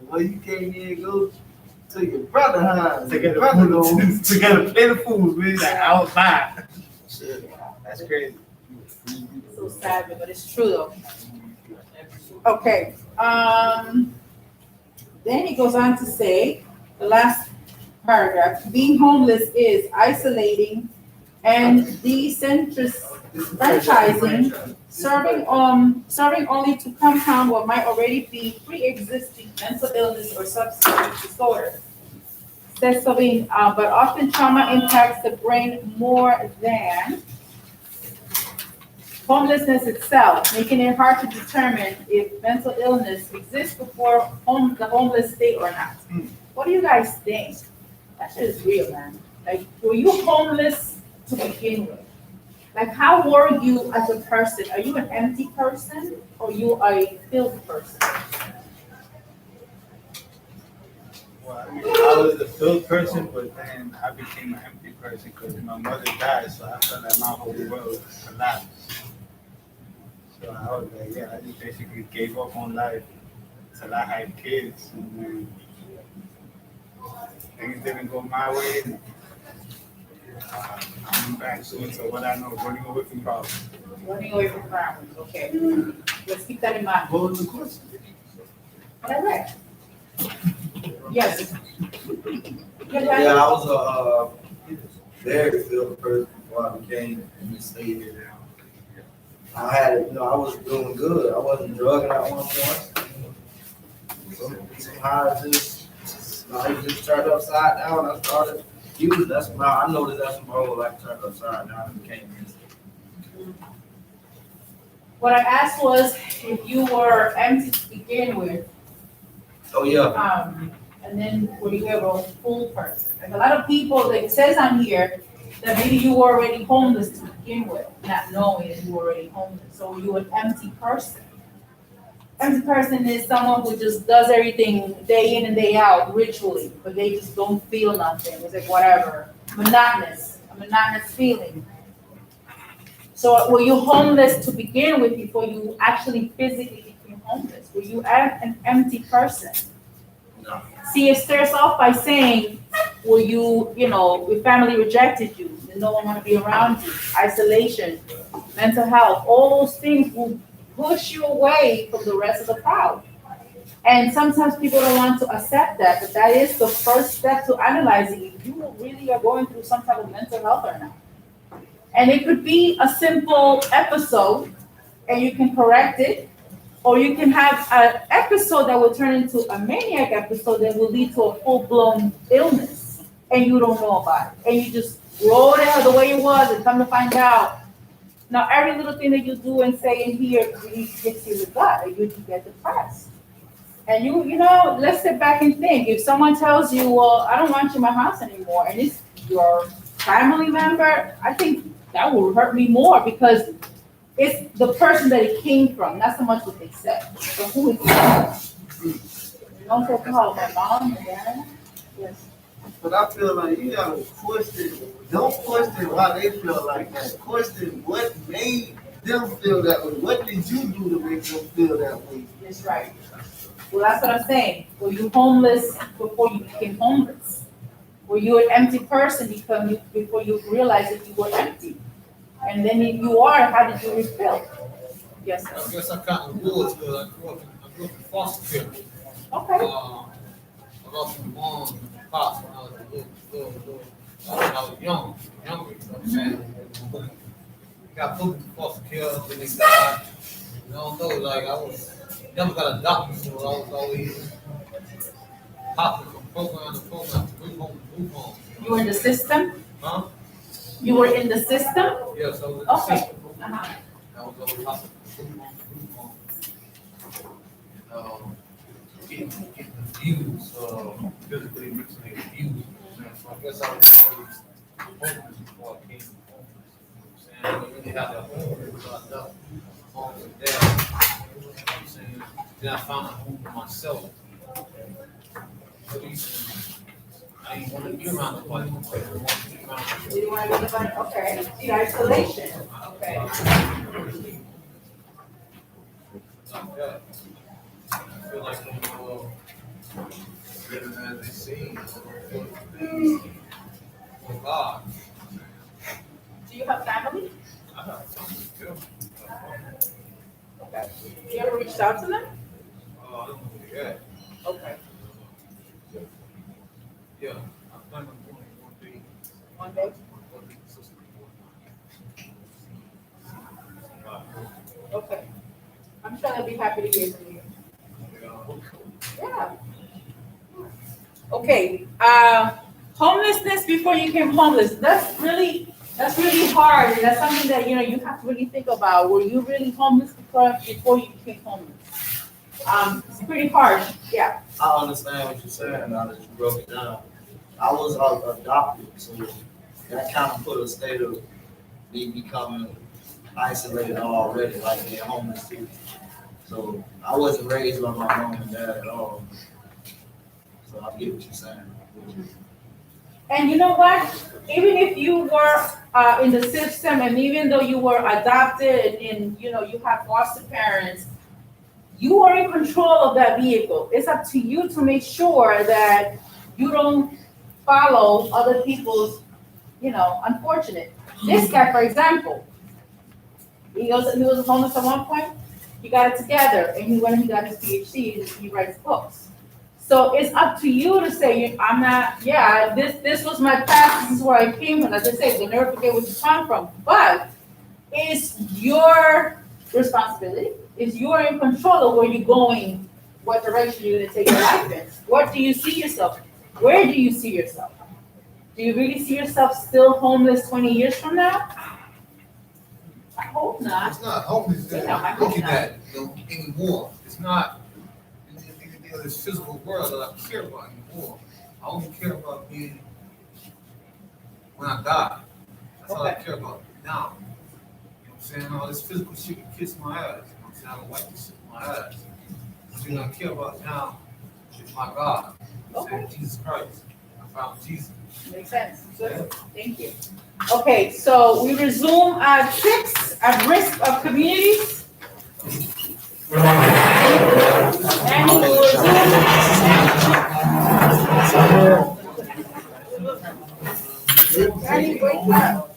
Speaker 6: Well, you can't even go to your brother's house.
Speaker 15: To get a plate of food, man, like outside. That's crazy.
Speaker 2: So sad, but it's true though. Okay, then he goes on to say, the last paragraph, being homeless is isolating and disenfranchising, serving only to compound what might already be pre-existing mental illness or substance disorder. Says Sabine, but often trauma impacts the brain more than homelessness itself, making it hard to determine if mental illness exists before the homeless state or not. What do you guys think? That shit is real, man. Like, were you homeless to begin with? Like, how were you as a person? Are you an empty person or you are a filled person?
Speaker 15: Well, I mean, I was the filled person, but then I became an empty person because my mother died, so I felt like my whole world collapsed. So I was like, yeah, I just basically gave up on life till I had kids, and then things didn't go my way. And, I'm back to what I know, running away from problems.
Speaker 2: Running away from problems, okay. Let's keep that in mind.
Speaker 6: What was the question?
Speaker 2: What I read. Yes.
Speaker 17: Yeah, I was a very filled person before I became enslaved now. I had, I was doing good. I wasn't drugging at one point. Somehow I just turned upside down. I started using. I noticed that's my whole life turned upside down and became
Speaker 2: What I asked was if you were empty to begin with.
Speaker 17: Oh yeah.
Speaker 2: And then were you ever a full person? Like a lot of people, like it says on here, that maybe you were already homeless to begin with, not knowing that you were already homeless. So you were an empty person. Empty person is someone who just does everything day in and day out ritually, but they just don't feel nothing. It's like whatever, a monotonous feeling. So were you homeless to begin with before you actually physically became homeless? Were you an empty person?
Speaker 17: No.
Speaker 2: See, it starts off by saying, were you, your family rejected you, no one want to be around you, isolation, mental health, all those things will push you away from the rest of the crowd. And sometimes people don't want to accept that, but that is the first step to analyzing if you really are going through some type of mental health or not. And it could be a simple episode, and you can correct it, or you can have an episode that will turn into a maniac episode that will lead to a full-blown illness, and you don't know about it. And you just roll it out the way it was, and come to find out, now every little thing that you do and say in here really gets you the gut, and you get depressed. And let's sit back and think. If someone tells you, well, I don't want you in my house anymore, and it's your family member, I think that will hurt me more because it's the person that it came from, not so much what they said, but who it came from. You don't say, oh, my mom, my dad. Yes.
Speaker 6: But I feel like you gotta don't question why they feel like that. Question what made them feel that way. What did you do to make them feel that way?
Speaker 2: That's right. Well, that's what I'm saying. Were you homeless before you became homeless? Were you an empty person before you realized that you were empty? And then if you are, how did you refill? Yes, sir.
Speaker 10: I guess I got in the woods because I grew up in foster care.
Speaker 2: Okay.
Speaker 10: I lost my mom and pops when I was little, when I was younger, you know what I'm saying? Got put into foster care, then they died. I don't know, like never got adopted, so I was always hopping from program to program, move home.
Speaker 2: You were in the system?
Speaker 10: Huh?
Speaker 2: You were in the system?
Speaker 10: Yes, I was in the
Speaker 2: Okay.
Speaker 10: system.
Speaker 2: Uh-huh.
Speaker 10: I was always hopping from getting confused, physically mentally abused. So I guess I was always homeless before I became homeless. I didn't really have that home until I left home with dad. You know what I'm saying? Then I found a home for myself. I didn't want to be around nobody.
Speaker 2: You didn't want to be nobody? Okay. The isolation. Okay.
Speaker 10: Yeah. I feel like I'm living as they see, for God.
Speaker 2: Do you have family?
Speaker 10: I have family too.
Speaker 2: that. You ever reached out to them?
Speaker 10: I don't know, yeah,
Speaker 2: Okay,
Speaker 10: yeah, I plan on doing one day.
Speaker 2: one day. Okay. I'm sure they'll be happy to hear from you. Yeah. Okay, homelessness before you became homeless, that's really hard. And that's something that, you have to really think about. Were you really homeless before you became homeless? It's pretty hard, yeah.
Speaker 17: I understand what you're saying now that you broke it down. I was adopted, so that kind of put a state of me becoming isolated already, like being homeless too. So I wasn't raised by my mom and dad at all. So I get what you're saying.
Speaker 2: And you know what? Even if you were in the system, and even though you were adopted and you have foster parents, you are in control of that vehicle. It's up to you to make sure that you don't follow other people's, unfortunate. This guy, for example, he was homeless at one point. He got it together, and he went and he got his PhD. He writes books. So it's up to you to say, I'm not, this was my past, this is where I came from. As I say, you'll never forget where you come from. But it's your responsibility. It's you're in control of where you're going, what direction you're going to take your life in. What do you see yourself? Where do you see yourself? Do you really see yourself still homeless 20 years from now? I hope not.
Speaker 10: It's not homeless that
Speaker 2: I
Speaker 10: I'm
Speaker 2: hope
Speaker 10: looking
Speaker 2: not.
Speaker 10: at anymore. It's not in this physical world that I care about anymore. I only care about being when I die. That's all I care about now. You know what I'm saying? All this physical shit can kiss my ass. You know what I'm saying? I don't like this shit in my ass. The thing I care about now is my God. You know what I'm saying? Jesus Christ. I found Jesus.
Speaker 2: Makes sense. Good. Thank you. Okay, so we resume at 6, at risk of communities. And we will resume. Danny, wake up.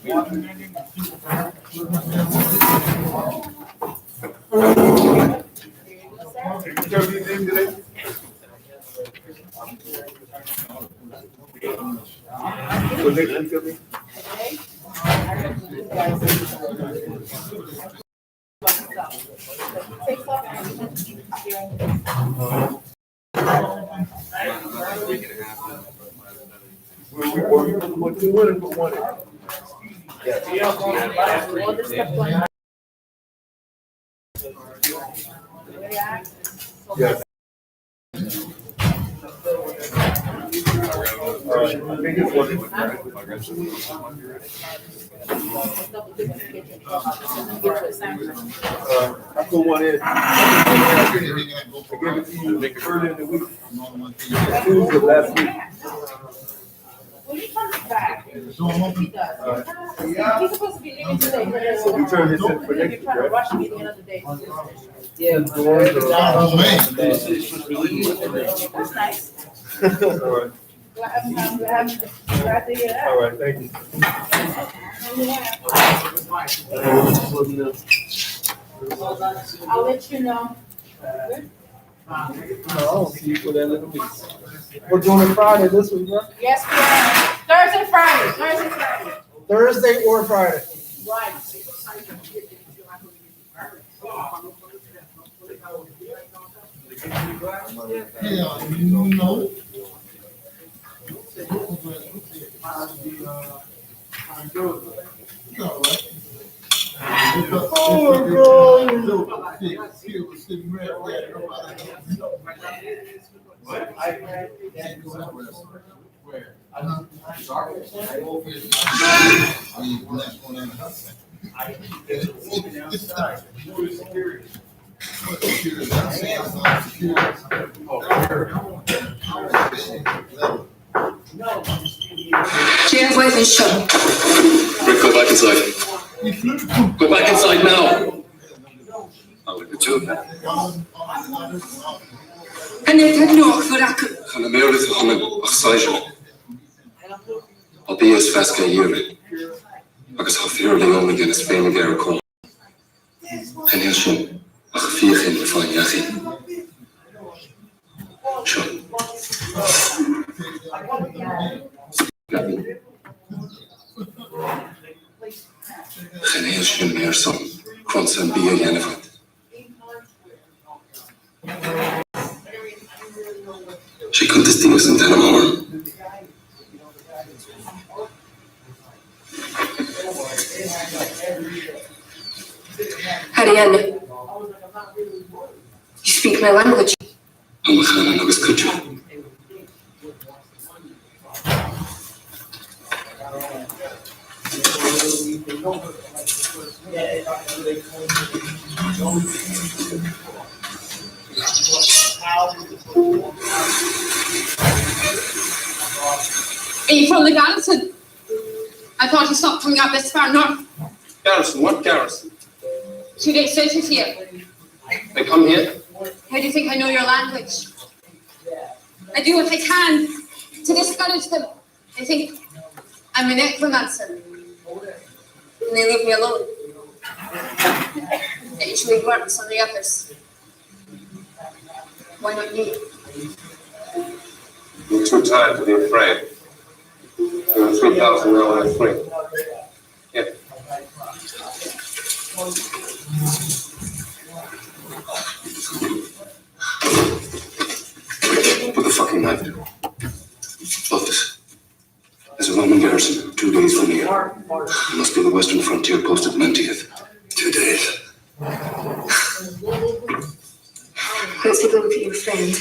Speaker 18: Yes. I put one in. I gave it to you earlier in the week. Tuesday last week.
Speaker 2: When he comes back, he does. He's supposed to be leaving today.
Speaker 18: So we turn this in for
Speaker 2: You're
Speaker 18: next week,
Speaker 2: trying to
Speaker 18: right?
Speaker 2: rush me at the end of the day.
Speaker 12: Yeah.
Speaker 2: That's nice.
Speaker 18: All right.
Speaker 2: Glad to hear that.
Speaker 18: All right, thank you.
Speaker 2: I'll let you know.
Speaker 18: I'll see you for that little week. We're doing it Friday this week, right?
Speaker 2: Yes, we are. Thursday, Friday. Thursday, Friday.
Speaker 18: Thursday or Friday?
Speaker 2: Right.
Speaker 6: Yeah, you know.
Speaker 19: James, where's his shot? Rick, go back inside. Go back inside now. I'll leave the two of them. أنا تنوع فراك. أنا ما أريد أهم أخصائي. أبي أسفاس كيير. أقص حفير لي يوم جن سبين جاركم. أنا شو أخفي خير فاني يا أخي شو خلينا نشوف ميرسون كونسن بيا ينفد شي كنت استيقظ انت انا مور
Speaker 20: Ariane, you speak my language.
Speaker 19: هم خانا نو escucho
Speaker 20: Are you from the garrison? I thought you stopped coming up this far north.
Speaker 19: Garrison, what garrison?
Speaker 20: 2 days searches here.
Speaker 19: They come here?
Speaker 20: How do you think I know your language? I do what I can to discourage them. They think I'm a necromancer. And they leave me alone. It usually works on the others. Why not you?
Speaker 19: You're too tired to be afraid. You're 3,000 now and I'm free. Yeah. What the fucking knife do? Office. There's a Roman garrison 2 days from here. It must be the western frontier post at Menteith. 2 days.
Speaker 20: Let's take a look at your friend.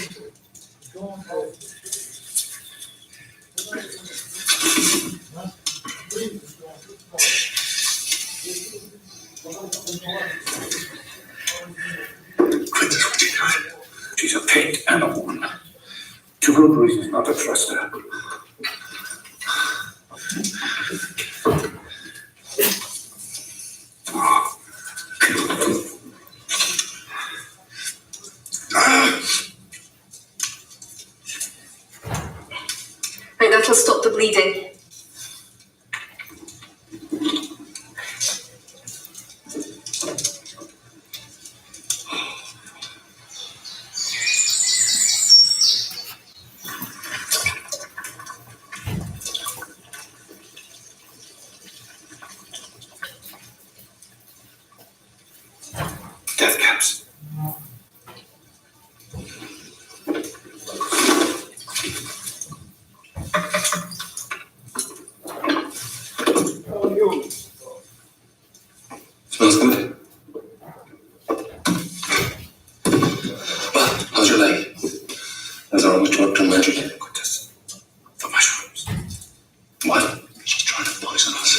Speaker 19: Quit this, what you got. She's a pig and a woman. 2 good reasons not to trust her.
Speaker 20: Right, that'll stop the bleeding.
Speaker 19: Death caps. Smells good. Well, how's your leg? Has our witch worked her magic? Goodness. The mushrooms. What? She's trying to poison us.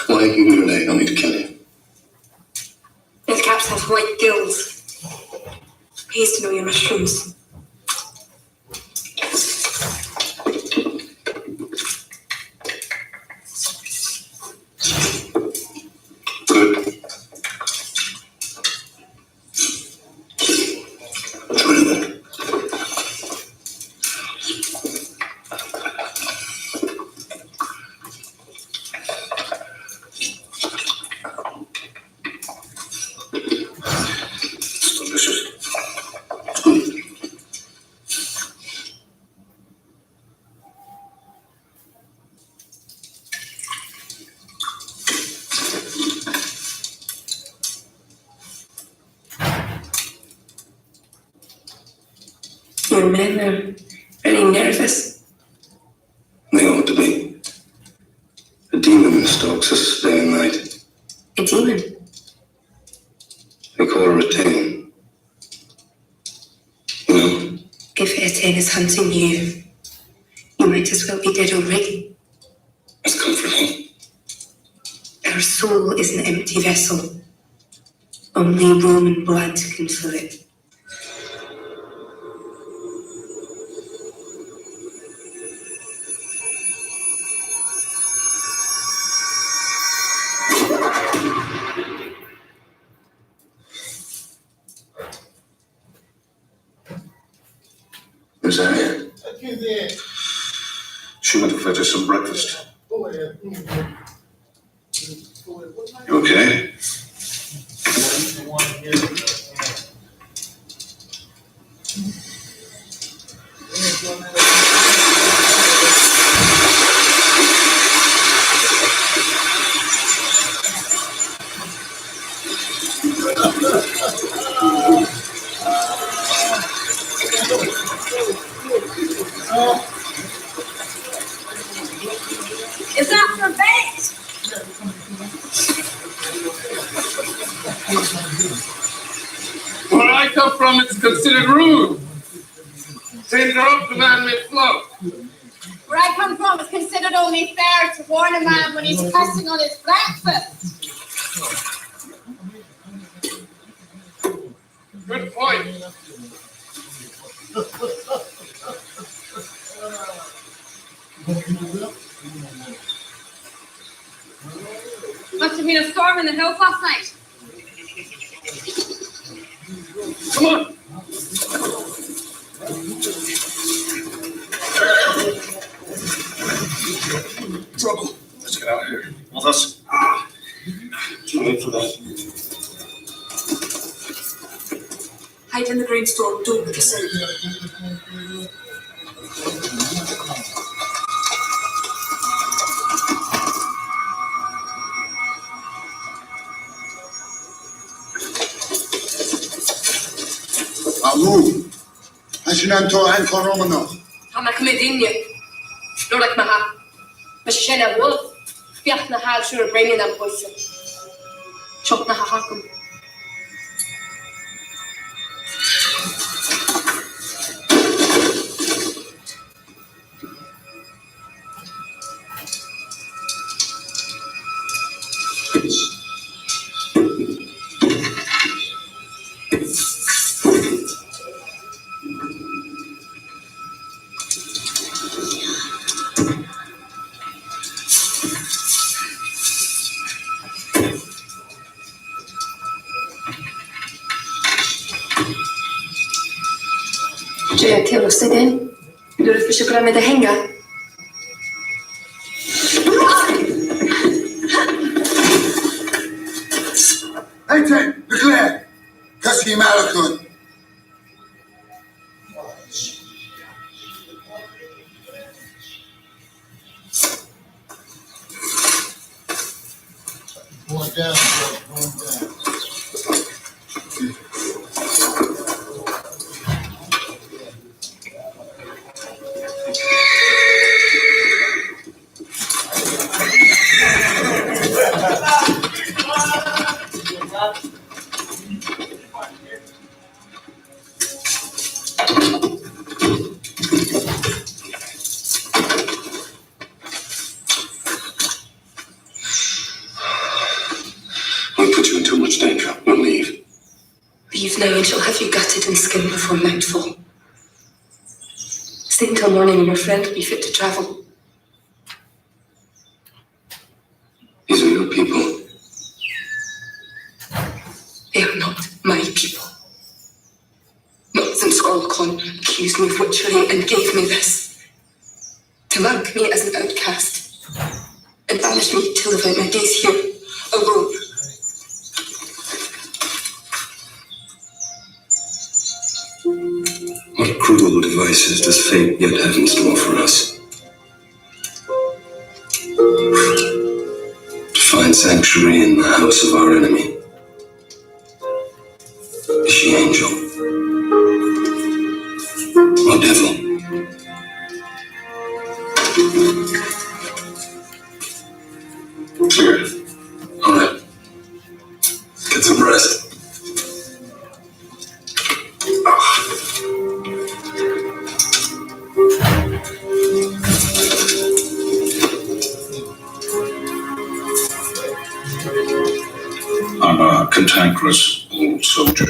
Speaker 19: Well, I can give you your leg. I'll need to kill you.
Speaker 20: Death caps have white gills. He used to know your mushrooms.
Speaker 19: Good. Really? It's delicious. It's good.
Speaker 20: Your men are very nervous.
Speaker 19: They ought to be. A demon stalks us day and night.
Speaker 20: A demon?
Speaker 19: They call her a Tane. You know,
Speaker 20: If Etienne is hunting you, you might as well be dead already.
Speaker 19: it's comforting.
Speaker 20: Our soul is an empty vessel. Only Roman blood can fill it.
Speaker 19: Miss Annie, she went to fetch us some breakfast. You okay?
Speaker 20: Is that for bait?
Speaker 21: Where I come from, it's considered rude to interrupt the man mid-flow.
Speaker 20: Where I come from, it's considered only fair to warn a man when he's pressing on his breakfast.
Speaker 21: Good point.
Speaker 20: Must have been a storm in the hills last night.
Speaker 21: Come on.
Speaker 19: Trouble. Let's get out of here. Well, that's too late for that.
Speaker 20: Hide in the grain store. Don't look us in.
Speaker 22: Amu, Hashinanto and Koromano.
Speaker 20: Hama Comedinia. Lorak Maha. Mashena Wolf. Fiachna Hal sure bringing them poison. Chokna Hakum. Jaya Kilo Sidin. You're a fish of the Henga.
Speaker 22: Eten, declare. Kasi Malakun.
Speaker 18: Going down, going down.
Speaker 19: We'll put you in too much danger. We'll leave.
Speaker 20: Leave now and she'll have you gutted and skinned before nightfall. Stay until morning and your friend will be fit to travel.
Speaker 19: These are your people.
Speaker 20: They are not my people. Not since Orlcon accused me of witchery and gave me this. To mark me as an outcast and banish me to live out my days here, alone.
Speaker 19: What cruel devices does fate yet have in store for us? To find sanctuary in the house of our enemy. Is she angel? Or devil? Clear. All right. Get some rest. I'm a cantankerous old soldier.